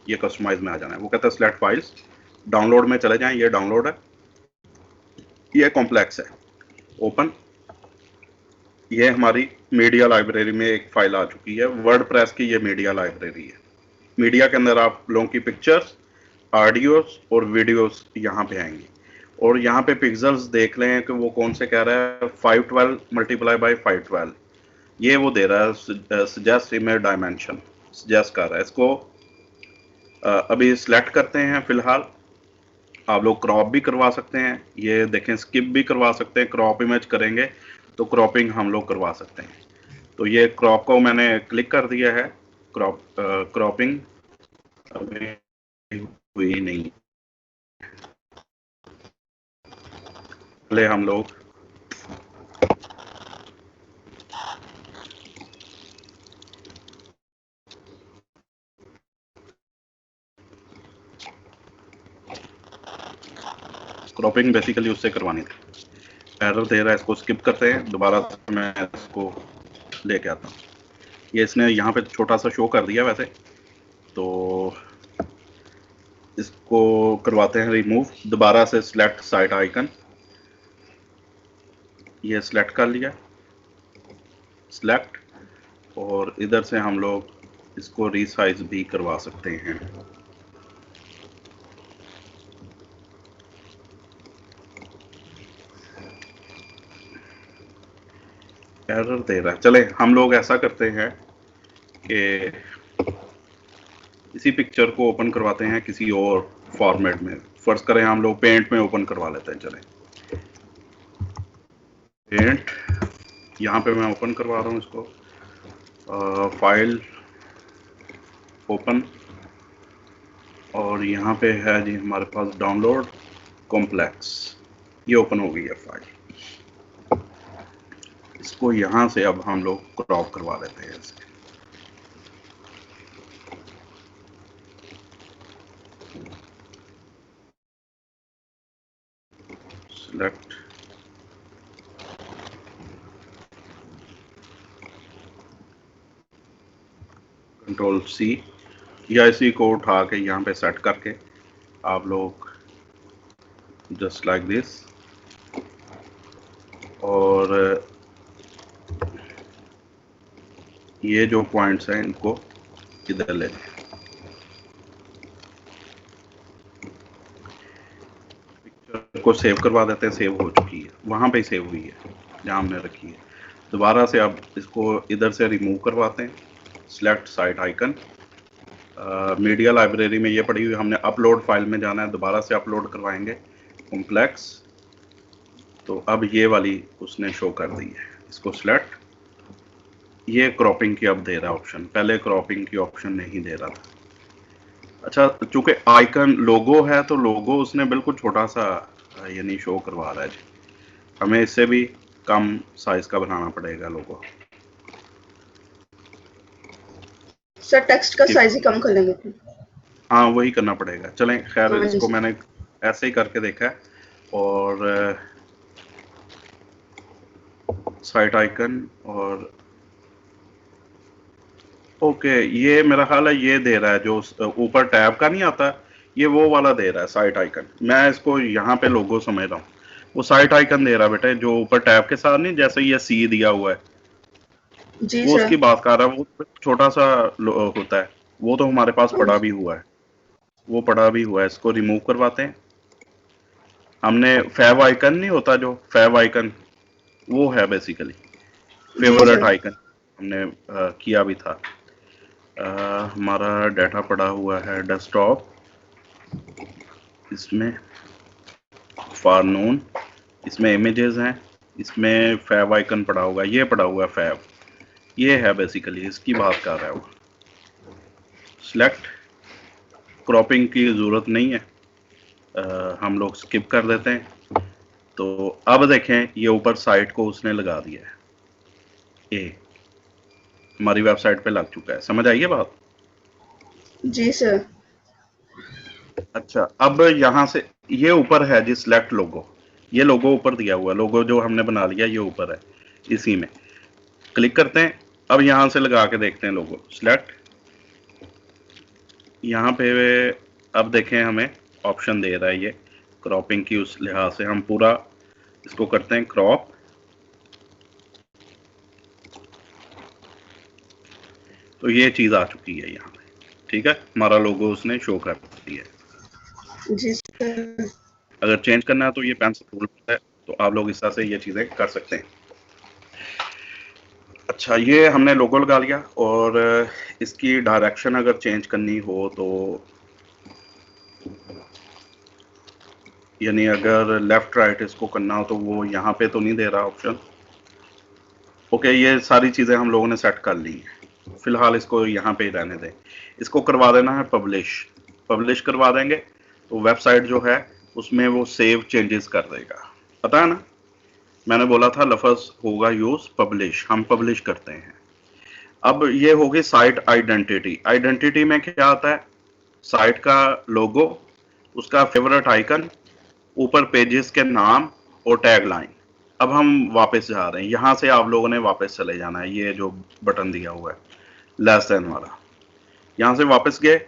ये कस्टमाइज में आ जाना है। वो कहता है सिलेक्ट फाइल्स, डाउनलोड में चले जाएं। ये डाउनलोड है, ये कॉम्प्लेक्स है। ओपन, ये हमारी मीडिया लाइब्रेरी में एक फाइल आ चुकी है, वर्डप्रेस की ये मीडिया लाइब्रेरी है। मीडिया के अंदर आप लोगों की पिक्चर्स, ऑडियोस और वीडियोस यहाँ पे आएंगी। और यहाँ पे पिक्सल्स देख लें कि वो कौन से कह रहा है, 512 मल्टीप्लाई बाई 512, ये वो दे रहा है। सजेस्ट इमेज डायमेंशन सजेस्ट कर रहा है। इसको अभी सिलेक्ट करते हैं। फिलहाल आप लोग क्रॉप भी करवा सकते हैं, ये देखें स्किप भी करवा सकते हैं। क्रॉप इमेज करेंगे तो क्रॉपिंग हम लोग करवा सकते हैं। तो ये क्रॉप को मैंने क्लिक कर दिया है। क्रॉपिंग अभी हुई नहीं, पहले हम लोग क्रॉपिंग बेसिकली उससे करवानी थी। एरर दे रहा है, इसको स्किप करते हैं। दोबारा मैं इसको लेके आता हूँ। ये इसने यहाँ पे छोटा सा शो कर दिया वैसे, तो इसको करवाते हैं रिमूव। दोबारा से सिलेक्ट साइट आइकन, ये सिलेक्ट कर लिया, सिलेक्ट, और इधर से हम लोग इसको रीसाइज भी करवा सकते हैं। एरर दे रहा है। चले हम लोग ऐसा करते हैं कि इसी पिक्चर को ओपन करवाते हैं किसी और फॉर्मेट में। फर्स्ट करें हम लोग पेंट में ओपन करवा लेते हैं। चले पेंट, यहाँ पे मैं ओपन करवा रहा हूँ इसको। फाइल ओपन, और यहाँ पे है जी हमारे पास डाउनलोड कॉम्प्लेक्स, ये ओपन हो गई है फाइल। इसको यहाँ से अब हम लोग क्रॉप करवा लेते हैं इसे। सिलेक्ट, Ctrl+C, या इसी को उठा के यहाँ पे सेट करके आप लोग जस्ट लाइक दिस, और ये जो पॉइंट्स हैं इनको इधर ले लें। पिक्चर को सेव करवा देते हैं। सेव हो चुकी है, वहाँ पे सेव हुई है जहाँ हमने रखी है। दोबारा से अब इसको इधर से रिमूव करवाते हैं। Select site icon, media library में ये पड़ी हुई, हमने अपलोड फाइल में जाना है। दोबारा से अपलोड करवाएंगे कॉम्प्लेक्स, तो अब ये वाली उसने शो कर दी है। इसको सिलेक्ट, ये क्रॉपिंग की अब दे रहा है ऑप्शन, पहले क्रॉपिंग की ऑप्शन नहीं दे रहा था। अच्छा, चूंकि आइकन लोगो है तो लोगो उसने बिल्कुल छोटा सा यानी शो करवा रहा है जी। हमें इससे भी कम साइज का बनाना पड़ेगा लोगो। सर टेक्स्ट का साइज ही कम कर लेंगे। हाँ वही करना पड़ेगा। चलें खैर, हाँ, इसको मैंने ऐसे ही करके देखा है। और साइट आइकन, और ओके, ये मेरा ख्याल है ये दे रहा है जो ऊपर टैब का नहीं आता, ये वो वाला दे रहा है साइट आइकन। मैं इसको यहाँ पे लोगो समझ रहा हूँ। वो साइट आइकन दे रहा है बेटा, जो ऊपर टैब के साथ नहीं, जैसे ये सी दिया हुआ है, जी वो सर। उसकी बात कर रहा है। वो छोटा सा होता है, वो तो हमारे पास पड़ा भी हुआ है, वो पड़ा भी हुआ है। इसको रिमूव करवाते हैं। हमने फैब आइकन नहीं होता, जो फैब आइकन वो है बेसिकली जी फेवरेट सर। आइकन, हमने किया भी था। हमारा डाटा पड़ा हुआ है डेस्कटॉप, इसमें फॉर नोन, इसमें इमेजेस हैं, इसमें फैब आइकन पड़ा होगा, ये पड़ा हुआ है फैब, ये है बेसिकली, इसकी बात कर रहा है वो। सिलेक्ट, क्रॉपिंग की ज़रूरत नहीं है, हम लोग स्किप कर देते हैं। तो अब देखें, ये ऊपर साइट को उसने लगा दिया है, ये हमारी वेबसाइट पे लग चुका है। समझ आई है बात? जी सर। अच्छा, अब यहाँ से ये ऊपर है जी सिलेक्ट लोगो, ये लोगो ऊपर दिया हुआ है, लोगो जो हमने बना लिया ये ऊपर है, इसी में क्लिक करते हैं। अब यहाँ से लगा के देखते हैं लोगो, सिलेक्ट, यहाँ पे अब देखें हमें ऑप्शन दे रहा है ये क्रॉपिंग की, उस लिहाज से हम पूरा इसको करते हैं क्रॉप। तो ये चीज़ आ चुकी है यहाँ पे, ठीक है, हमारा लोगो उसने शो कर दिया है। जी सर। अगर चेंज करना है तो ये पेंसिल टूल है, तो आप लोग इस तरह से ये चीज़ें कर सकते हैं। अच्छा, ये हमने लोगो लगा लिया, और इसकी डायरेक्शन अगर चेंज करनी हो तो, यानी अगर लेफ्ट राइट इसको करना हो तो वो यहाँ पे तो नहीं दे रहा ऑप्शन। ओके, ये सारी चीज़ें हम लोगों ने सेट कर ली हैं, फिलहाल इसको यहाँ पे ही रहने दें। इसको करवा देना है पब्लिश, पब्लिश करवा देंगे तो वेबसाइट जो है उसमें वो सेव चेंजेस कर देगा। पता है ना, मैंने बोला था लफ्ज़ होगा यूज पब्लिश, हम पब्लिश करते हैं। अब ये होगी साइट आइडेंटिटी। आइडेंटिटी में क्या आता है? साइट का लोगो, उसका फेवरेट आइकन, ऊपर पेजेस के नाम और टैग लाइन। अब हम वापस जा रहे हैं, यहाँ से आप लोगों ने वापस चले जाना है, ये जो बटन दिया हुआ है लेस देन वाला, यहाँ से वापस गए।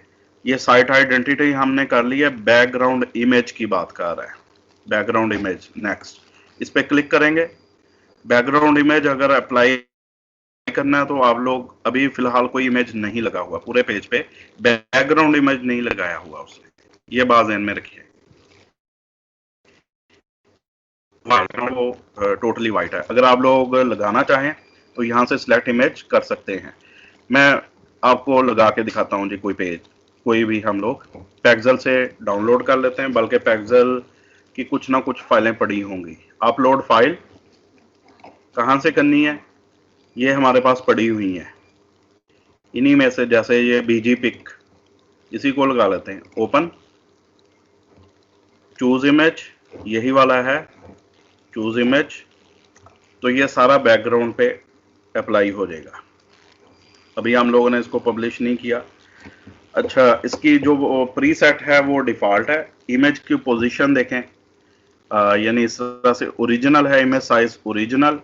ये साइट आइडेंटिटी हमने कर ली है, बैकग्राउंड इमेज की बात कर रहा है, बैकग्राउंड इमेज। नेक्स्ट, इस पर क्लिक करेंगे। बैकग्राउंड इमेज अगर अप्लाई करना है तो आप लोग, अभी फिलहाल कोई इमेज नहीं लगा हुआ पूरे पेज पे, बैकग्राउंड इमेज नहीं लगाया हुआ उसने, ये बात ध्यान में रखिए। वो टोटली वाइट है। अगर आप लोग लगाना चाहें तो यहाँ से सिलेक्ट इमेज कर सकते हैं। मैं आपको लगा के दिखाता हूँ जी, कोई पेज, कोई भी हम लोग पैक्सल से डाउनलोड कर लेते हैं, बल्कि पैक्सल की कुछ ना कुछ फाइलें पड़ी होंगी। अपलोड फाइल कहाँ से करनी है? ये हमारे पास पड़ी हुई हैं, इन्हीं में से, जैसे ये बीजी पिक, इसी को लगा लेते हैं। ओपन, चूज इमेज, यही वाला है, चूज इमेज। तो ये सारा बैकग्राउंड पे अप्लाई हो जाएगा। अभी हम लोगों ने इसको पब्लिश नहीं किया। अच्छा, इसकी जो प्रीसेट है वो डिफ़ॉल्ट है। इमेज की पोजीशन देखें, यानी इस तरह से ओरिजिनल है, इमेज साइज ओरिजिनल,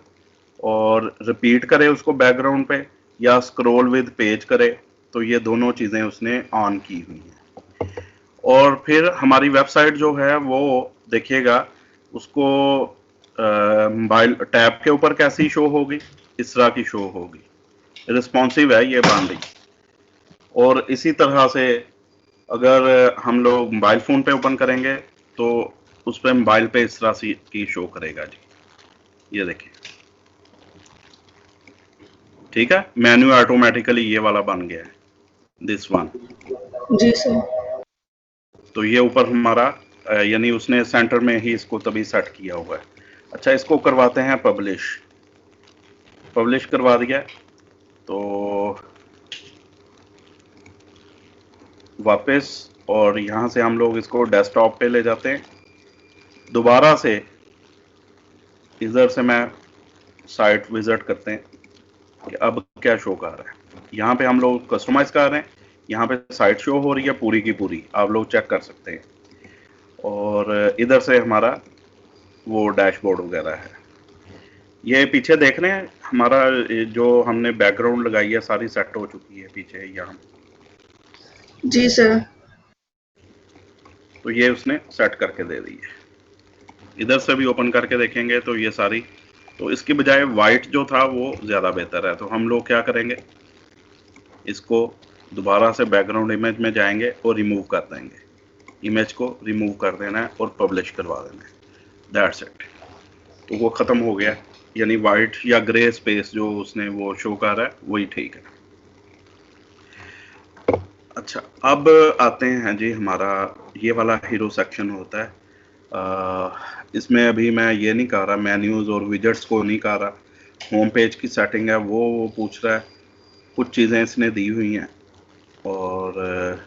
और रिपीट करे उसको बैकग्राउंड पे या स्क्रॉल विद पेज करे, तो ये दोनों चीज़ें उसने ऑन की हुई हैं। और फिर हमारी वेबसाइट जो है वो देखिएगा, उसको मोबाइल टैब के ऊपर कैसी शो होगी, इस तरह की शो होगी, रिस्पॉन्सिव है ये बन रही। और इसी तरह से अगर हम लोग मोबाइल फ़ोन पे ओपन करेंगे तो उस पर मोबाइल पे इस तरह से की शो करेगा जी, ये देखिए, ठीक है। मेन्यू ऑटोमेटिकली ये वाला बन गया है, दिस वन। Ji sir. तो ये ऊपर हमारा, यानी उसने सेंटर में ही इसको तभी सेट किया हुआ है। अच्छा, इसको करवाते हैं पब्लिश। पब्लिश करवा दिया तो वापस, और यहाँ से हम लोग इसको डेस्कटॉप पे ले जाते हैं। दोबारा से इधर से मैं साइट विजिट करते हैं कि अब क्या शो कर रहा है। यहाँ पे हम लोग कस्टमाइज कर रहे हैं, यहाँ पे साइट शो हो रही है पूरी की पूरी, आप लोग चेक कर सकते हैं। और इधर से हमारा वो डैशबोर्ड वगैरह है। ये पीछे देख रहे हैं, हमारा जो हमने बैकग्राउंड लगाई है सारी सेट हो चुकी है पीछे यहाँ। जी सर। तो ये उसने सेट करके दे दी है। इधर से भी ओपन करके देखेंगे तो ये सारी, तो इसकी बजाय वाइट जो था वो ज़्यादा बेहतर है। तो हम लोग क्या करेंगे, इसको दोबारा से बैकग्राउंड इमेज में जाएंगे और रिमूव कर देंगे, इमेज को रिमूव कर देना है और पब्लिश करवा देना है, दैट्स इट। तो वो ख़त्म हो गया, यानी वाइट या ग्रे स्पेस जो उसने वो शो कर रहा है वही ठीक है। अच्छा, अब आते हैं जी, हमारा ये वाला हीरो सेक्शन होता है। इसमें अभी मैं ये नहीं कर रहा, मेन्यूज़ और विजेट्स को नहीं कर रहा, होम पेज की सेटिंग है वो पूछ रहा है, कुछ चीज़ें इसने दी हुई हैं। और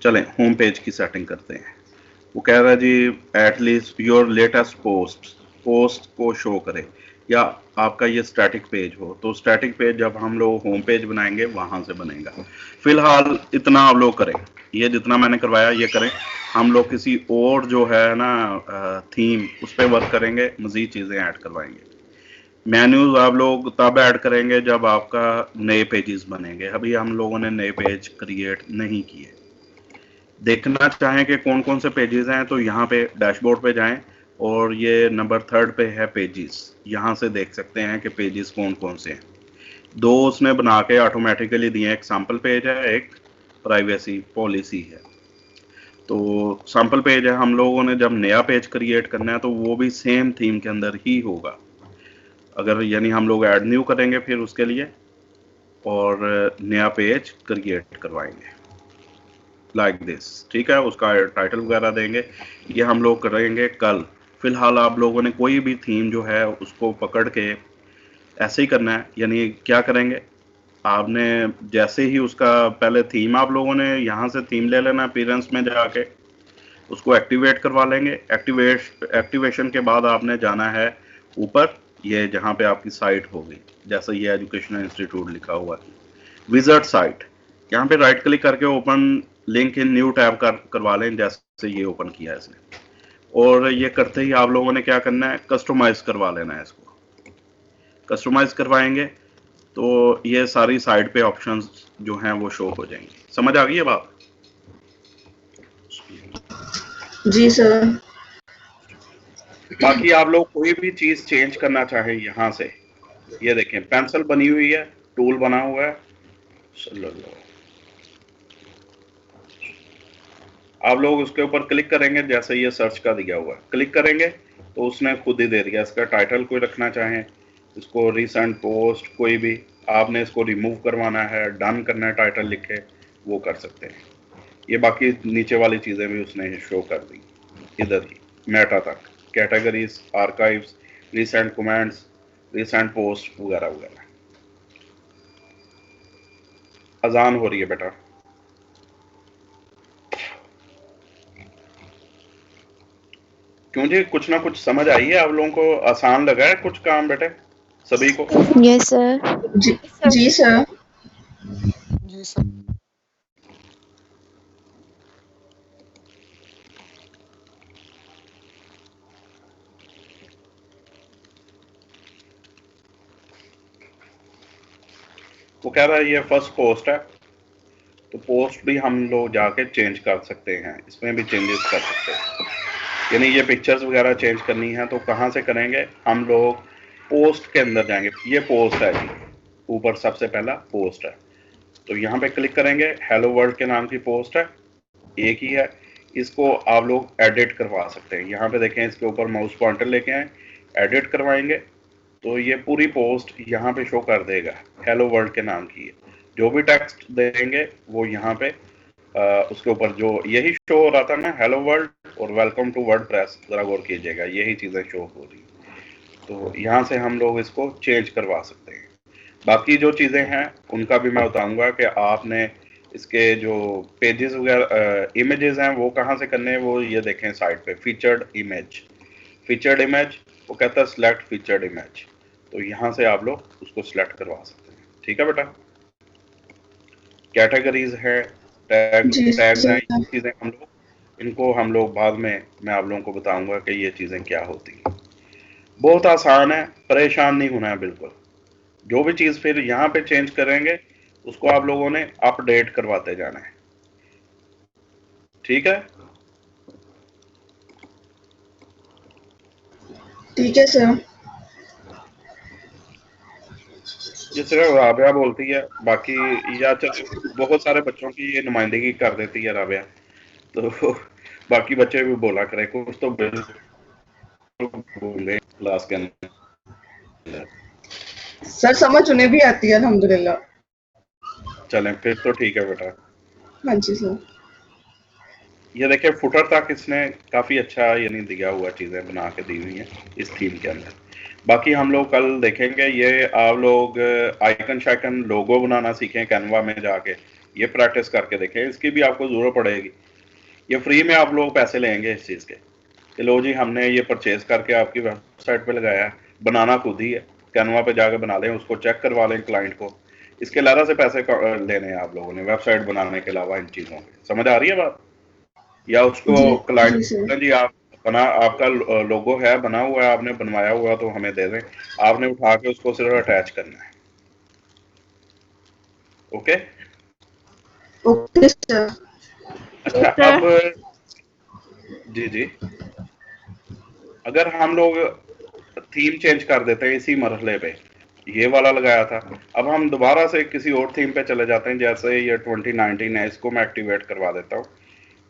चलें होम पेज की सेटिंग करते हैं। वो कह रहा है जी एटलीस्ट योर लेटेस्ट पोस्ट को शो करे, या आपका ये स्टैटिक पेज हो, तो स्टैटिक पेज जब हम लोग होम पेज बनाएंगे वहां से बनेगा। फिलहाल इतना आप लोग करें, ये जितना मैंने करवाया ये करें। हम लोग किसी और जो है ना थीम, उस पर वर्क करेंगे, मजीद चीज़ें ऐड करवाएंगे। मेन्यूज आप लोग तब ऐड करेंगे जब आपका नए पेजेस बनेंगे। अभी हम लोगों ने नए पेज क्रिएट नहीं किए। देखना चाहें कि कौन कौन से पेजेस हैं तो यहाँ पे डैशबोर्ड पे जाएं और ये नंबर 3 पे है पेजेस, यहाँ से देख सकते हैं कि पेजेस कौन कौन से हैं। 2 उसने बना के ऑटोमेटिकली दिए, एक सैम्पल पेज है, एक प्राइवेसी पॉलिसी है। तो सैम्पल पेज है, हम लोगों ने जब नया पेज क्रिएट करना है तो वो भी सेम थीम के अंदर ही होगा। अगर यानी हम लोग ऐड न्यू करेंगे फिर उसके लिए और नया पेज क्रिएट करवाएंगे लाइक दिस, ठीक है। उसका टाइटल वगैरह देंगे, ये हम लोग करेंगे कल। फिलहाल आप लोगों ने कोई भी थीम जो है उसको पकड़ के ऐसे ही करना है। यानी क्या करेंगे, आपने जैसे ही उसका पहले थीम आप लोगों ने यहाँ से थीम ले लेना, अपीयरेंस में जाके उसको एक्टिवेट करवा लेंगे। एक्टिवेशन के बाद आपने जाना है ऊपर, ये जहाँ पे आपकी साइट होगी, जैसे ये एजुकेशनल इंस्टीट्यूट लिखा हुआ है, विजिट साइट, यहाँ पे राइट क्लिक करके open link in new tab करवा लें, जैसे ये ओपन किया है इसने। और ये करते ही आप लोगों ने क्या करना है, कस्टमाइज करवा लेना है। इसको कस्टमाइज करवाएंगे तो ये सारी साइड पे ऑप्शंस जो हैं वो शो हो जाएंगे। समझ आ गई है बात? जी सर। बाकी आप लोग कोई भी चीज चेंज करना चाहें यहाँ से, ये देखें पेंसिल बनी हुई है, टूल बना हुआ है, आप लोग उसके ऊपर क्लिक करेंगे, जैसे ये सर्च का दिया हुआ है, क्लिक करेंगे तो उसने खुद ही दे दिया। इसका टाइटल कोई रखना चाहें, इसको रिसेंट पोस्ट, कोई भी आपने इसको रिमूव करवाना है, डन करना है, टाइटल लिखे, वो कर सकते हैं। ये बाकी नीचे वाली चीज़ें भी उसने शो कर दी इधर ही, मेटा तक, categories, archives, recent comments, recent post वगैरह वगैरह। अजान हो रही है बेटा। क्यों जी, कुछ ना कुछ समझ आई है आप लोगों को? आसान लगा है कुछ काम बेटे सभी को? Yes sir. जी सर। जी सर। वो कह रहा है ये फर्स्ट पोस्ट है, तो पोस्ट भी हम लोग जाके चेंज कर सकते हैं, इसमें भी चेंजेस कर सकते हैं। यानी ये पिक्चर्स वगैरह चेंज करनी है तो कहाँ से करेंगे, हम लोग पोस्ट के अंदर जाएंगे। ये पोस्ट है जी, ऊपर सबसे पहला पोस्ट है, तो यहाँ पे क्लिक करेंगे, हेलो वर्ल्ड के नाम की पोस्ट है, एक ही है। इसको आप लोग एडिट करवा सकते हैं। यहाँ पे देखें, इसके ऊपर माउस पॉइंटर लेके आए, एडिट करवाएंगे तो ये पूरी पोस्ट यहाँ पे शो कर देगा, हेलो वर्ल्ड के नाम की है। जो भी टेक्स्ट देंगे वो यहाँ पे उसके ऊपर जो यही शो हो रहा था ना, हेलो वर्ल्ड और वेलकम टू वर्डप्रेस, जरा गौर कीजिएगा, यही चीज़ें शो हो रही। तो यहाँ से हम लोग इसको चेंज करवा सकते हैं। बाकी जो चीज़ें हैं उनका भी मैं बताऊंगा कि आपने इसके जो पेजेस वगैरह इमेजेस हैं वो कहाँ से करने हैं। वो ये देखें साइड पे फीचर्ड इमेज, वो कहता है सिलेक्ट फीचर्ड इमेज, तो यहाँ से आप लोग उसको सिलेक्ट करवा सकते हैं। ठीक है बेटा। कैटेगरीज है, टैग्स हैं, ये चीज़ें इनको हम लोग बाद में मैं आप लोगों को बताऊंगा कि ये चीज़ें क्या होती हैं। बहुत आसान है, परेशान नहीं होना है बिल्कुल। जो भी चीज़ फिर यहाँ पे चेंज करेंगे उसको आप लोगों ने अपडेट करवाते जाना है। ठीक है। ठीक है सर। ये सिर्फ राबिया बोलती है, बाकी या चलो बहुत सारे बच्चों की ये नुमाइंदगी कर देती है राबिया, तो बाकी बच्चे भी बोला करें, कुछ तो बिल्कुल भूले क्लास के अंदर। सर समझ उन्हें भी आती है अल्हम्दुलिल्लाह। चलें फिर तो ठीक है बेटा। हाँ जी सर। ये देखिए फुटर तक इसने काफ़ी अच्छा यानी दिया हुआ चीज़ें बना के दी हुई हैं इस थीम के अंदर। बाकी हम लोग कल देखेंगे, ये आप लोग आइकन शाइकन लोगो बनाना सीखें कैनवा में जाके, ये प्रैक्टिस करके देखें, इसकी भी आपको ज़रूरत पड़ेगी। ये फ्री में आप लोग पैसे लेंगे इस चीज़ के कि लो जी हमने ये परचेज करके आपकी वेबसाइट पे लगाया है, बनाना खुद ही है, कैनवा पे जाके बना लें, उसको चेक करवा लें क्लाइंट को, इसके अलावा से पैसे लेने हैं आप लोगों ने वेबसाइट बनाने के अलावा इन चीज़ों के। समझ आ रही है बात? या उसको जी क्लाइंट सर। जी आप बना, आपका लोगो है बना हुआ है, आपने बनवाया हुआ तो हमें दे दें, आपने उठा के उसको सिर्फ अटैच करना है। Okay okay sir. अच्छा अब जी जी, अगर हम लोग थीम चेंज कर देते हैं इसी मरहले पे, ये वाला लगाया था, अब हम दोबारा से किसी और थीम पे चले जाते हैं, जैसे ये 2019 है, इसको मैं एक्टिवेट करवा देता हूँ,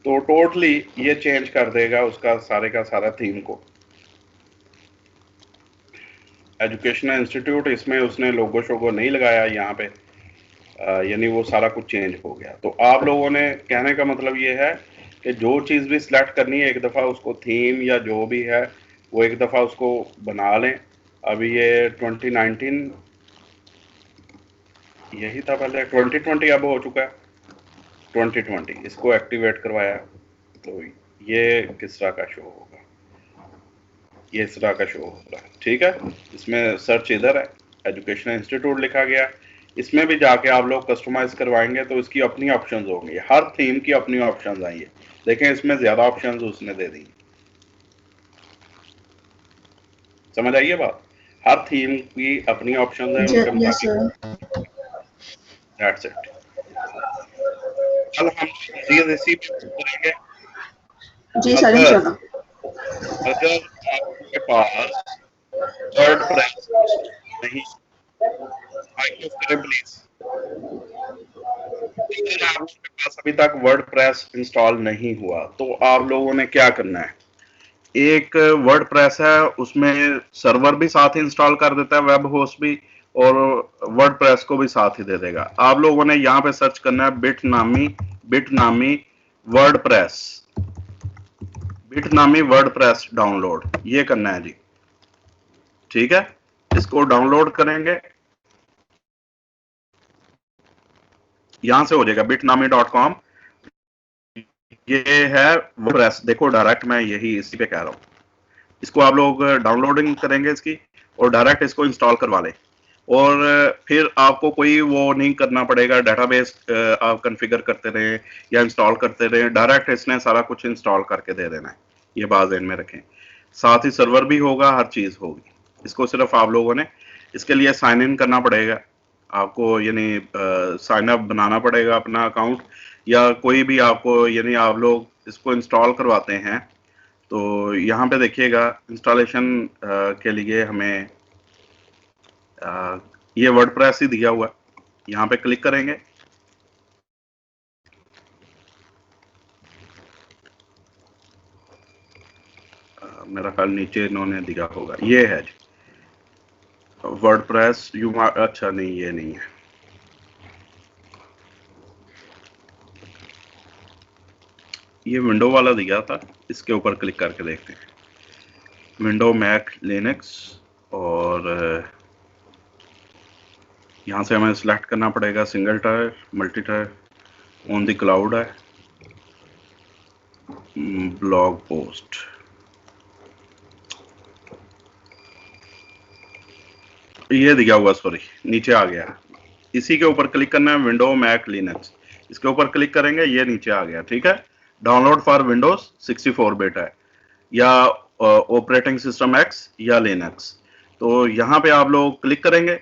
तो टोटली ये चेंज कर देगा उसका सारे का सारा थीम को। एजुकेशनल इंस्टीट्यूट, इसमें उसने लोगो शोगो नहीं लगाया यहाँ पे, यानी वो सारा कुछ चेंज हो गया। तो आप लोगों ने कहने का मतलब ये है कि जो चीज़ भी सिलेक्ट करनी है एक दफ़ा उसको थीम या जो भी है वो एक दफ़ा उसको बना लें। अभी ये 2019 यही था पहले, 2020 अब हो चुका है 2020, इसको एक्टिवेट करवाया तो ये किस तरह का शो होगा, ये इस तरह का शो होगा। ठीक है, इसमें सर्च इधर है, एजुकेशनल इंस्टीट्यूट लिखा गया, इसमें भी जाके आप लोग कस्टमाइज करवाएंगे तो इसकी अपनी ऑप्शंस होंगी, हर थीम की अपनी ऑप्शंस आई है। देखें इसमें ज्यादा ऑप्शंस उसने दे दी, समझ आइए बात, हर थीम की अपनी ऑप्शंस है उनके यस सर। मुताबिक। That's it. कल हम चीज इसी पे करेंगे। जी सर अगर इंशाल्लाह। अगर आपके पास वर्डप्रेस नहीं, माइक ऑफ करें प्लीज, अगर आपके पास अभी तक वर्डप्रेस इंस्टॉल नहीं हुआ तो आप लोगों ने क्या करना है, एक वर्डप्रेस है उसमें सर्वर भी साथ ही इंस्टॉल कर देता है, वेब होस्ट भी, और वर्डप्रेस को भी साथ ही दे देगा। आप लोगों ने यहाँ पे सर्च करना है बिटनामी वर्डप्रेस डाउनलोड, ये करना है जी। ठीक है, इसको डाउनलोड करेंगे, यहां से हो जाएगा bitnami.com, ये है वर्डप्रेस। देखो डायरेक्ट मैं यही इसी पे कह रहा हूँ, इसको आप लोग डाउनलोडिंग करेंगे इसकी और डायरेक्ट इसको इंस्टॉल करवा लें, और फिर आपको कोई वो नहीं करना पड़ेगा, डेटाबेस आप कॉन्फ़िगर करते रहें या इंस्टॉल करते रहें, डायरेक्ट इसने सारा कुछ इंस्टॉल करके दे देना है, ये बात ध्यान में रखें। साथ ही सर्वर भी होगा, हर चीज़ होगी। इसको सिर्फ आप लोगों ने इसके लिए साइन इन करना पड़ेगा आपको, यानी साइन अप बनाना पड़ेगा अपना अकाउंट, या कोई भी आपको, यानी आप लोग इसको इंस्टॉल करवाते हैं तो यहाँ पे देखिएगा इंस्टॉलेशन के लिए हमें ये वर्डप्रेस ही दिया हुआ है, यहाँ पे क्लिक करेंगे, मेरा ख्याल नीचे इन्होंने दिया होगा, ये है वर्डप्रेस अच्छा नहीं, ये नहीं है, ये विंडो वाला दिया था, इसके ऊपर क्लिक करके देखते हैं, विंडो मैक लिनक्स, और यहाँ से हमें सिलेक्ट करना पड़ेगा single tyre, multi tier, on the cloud है, ब्लॉग पोस्ट, ये दिया हुआ, सॉरी नीचे आ गया, इसी के ऊपर क्लिक करना है, विंडो मैक लिनक्स, इसके ऊपर क्लिक करेंगे, ये नीचे आ गया। ठीक है, डाउनलोड फॉर विंडोज 64 बिट है या ऑपरेटिंग सिस्टम एक्स या लिनक्स, तो यहाँ पे आप लोग क्लिक करेंगे।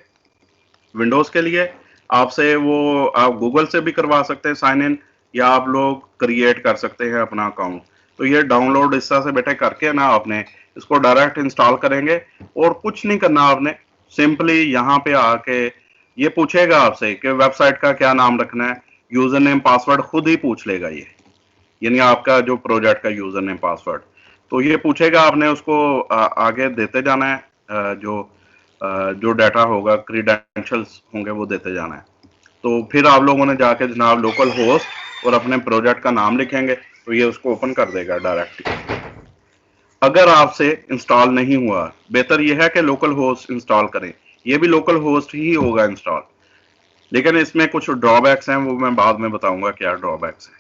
विंडोज के लिए आपसे वो आप गूगल से भी करवा सकते हैं साइन इन, या आप लोग क्रिएट कर सकते हैं अपना अकाउंट। तो ये डाउनलोड इस तरह से बेटे करके ना आपने इसको डायरेक्ट इंस्टॉल करेंगे और कुछ नहीं करना आपने, सिंपली यहाँ पे आके ये पूछेगा आपसे कि वेबसाइट का क्या नाम रखना है, यूजर नेम पासवर्ड खुद ही पूछ लेगा ये, यानी आपका जो प्रोजेक्ट का यूजर नेम पासवर्ड, तो ये पूछेगा, आपने उसको आगे देते जाना है, जो डाटा होगा, क्रीडेंशियल्स होंगे वो देते जाना है। तो फिर आप लोगों ने जाके जनाब लोकल होस्ट और अपने प्रोजेक्ट का नाम लिखेंगे तो ये उसको ओपन कर देगा डायरेक्ट। अगर आपसे इंस्टॉल नहीं हुआ, बेहतर यह है कि लोकल होस्ट इंस्टॉल करें, ये भी लोकल होस्ट ही होगा इंस्टॉल, लेकिन इसमें कुछ ड्रॉबैक्स हैं, वो मैं बाद में बताऊंगा क्या ड्रॉबैक्स हैं।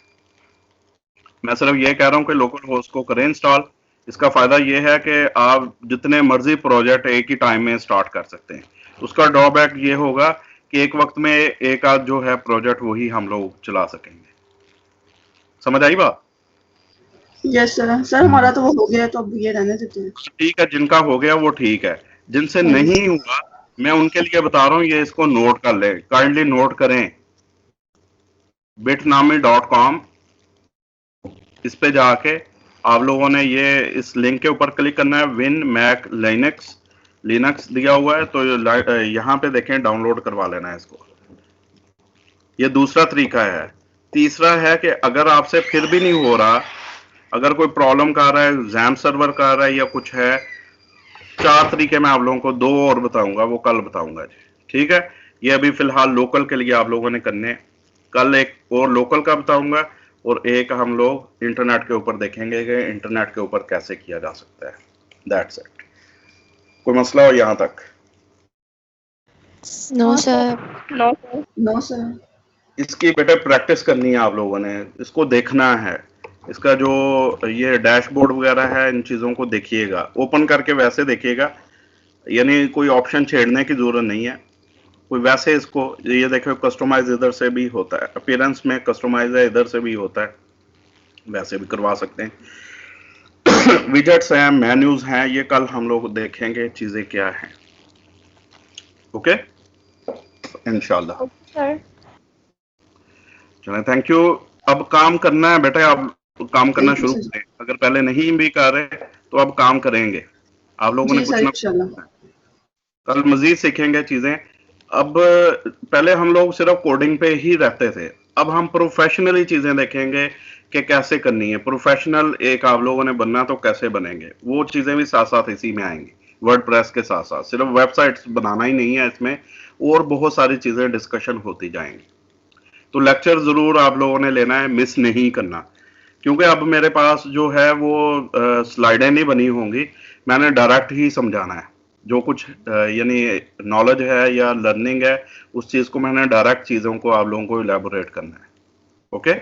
मैं सिर्फ ये कह रहा हूं कि लोकल होस्ट को करें इंस्टॉल। इसका फायदा ये है कि आप जितने मर्जी प्रोजेक्ट एक ही टाइम में स्टार्ट कर सकते हैं। उसका ड्रॉबैक ये होगा कि एक वक्त में एक आध जो है प्रोजेक्ट वही हम लोग चला सकेंगे। समझ आई बात? Yes sir. सर हमारा तो वो हो गया, तो अब ये रहने देते हैं। ठीक है, जिनका हो गया वो ठीक है, जिनसे नहीं हुआ मैं उनके लिए बता रहा हूँ, ये इसको नोट कर ले, काइंडली नोट करें। bitnami.com, इस पे जाके आप लोगों ने ये इस लिंक के ऊपर क्लिक करना है। विन मैक लिनक्स दिया हुआ है, तो यहाँ पे देखें डाउनलोड करवा लेना है इसको। ये दूसरा तरीका है। तीसरा है कि अगर आपसे फिर भी नहीं हो रहा, अगर कोई प्रॉब्लम का रहा है, जैम सर्वर का आ रहा है या कुछ है, 4 तरीके मैं आप लोगों को 2 और बताऊंगा, वो कल बताऊंगा जी, ठीक है। ये अभी फिलहाल लोकल के लिए आप लोगों ने करने हैं, कल एक और लोकल का बताऊंगा और एक हम लोग इंटरनेट के ऊपर देखेंगे कि इंटरनेट के ऊपर कैसे किया जा सकता है। That's it. कोई मसला हो यहाँ तक? No sir. No sir. इसकी बेटा प्रैक्टिस करनी है आप लोगों ने, इसको देखना है, इसका जो ये डैशबोर्ड वगैरह है इन चीज़ों को देखिएगा, ओपन करके वैसे देखिएगा, यानी कोई ऑप्शन छेड़ने की ज़रूरत नहीं है, कोई वैसे इसको, ये देखो कस्टमाइज इधर से भी होता है, अपीयरेंस में कस्टमाइज है, इधर से भी होता है, वैसे भी करवा सकते हैं। विजेट्स हैं, मेन्यूज हैं, ये कल हम लोग देखेंगे चीज़ें क्या हैं। ओके इंशाल्लाह। सर चलें, थैंक यू। अब काम करना है बेटा, आप काम करना शुरू करें, अगर पहले नहीं भी कर रहे तो अब काम करेंगे आप लोगों ने, कुछ ना कुछ कल मजीद सीखेंगे चीजें। अब पहले हम लोग सिर्फ कोडिंग पे ही रहते थे, अब हम प्रोफेशनली चीजें देखेंगे कि कैसे करनी है। प्रोफेशनल एक आप लोगों ने बनना तो कैसे बनेंगे, वो चीजें भी साथ साथ इसी में आएंगी। वर्डप्रेस के साथ साथ सिर्फ वेबसाइट्स बनाना ही नहीं है इसमें, और बहुत सारी चीजें डिस्कशन होती जाएंगी। तो लेक्चर जरूर आप लोगों ने लेना है, मिस नहीं करना, क्योंकि अब मेरे पास जो है वो स्लाइडें नहीं बनी होंगी, मैंने डायरेक्ट ही समझाना है। जो कुछ यानी नॉलेज है या लर्निंग है, उस चीज़ को मैंने डायरेक्ट चीज़ों को आप लोगों को इलेबोरेट करना है। ओके।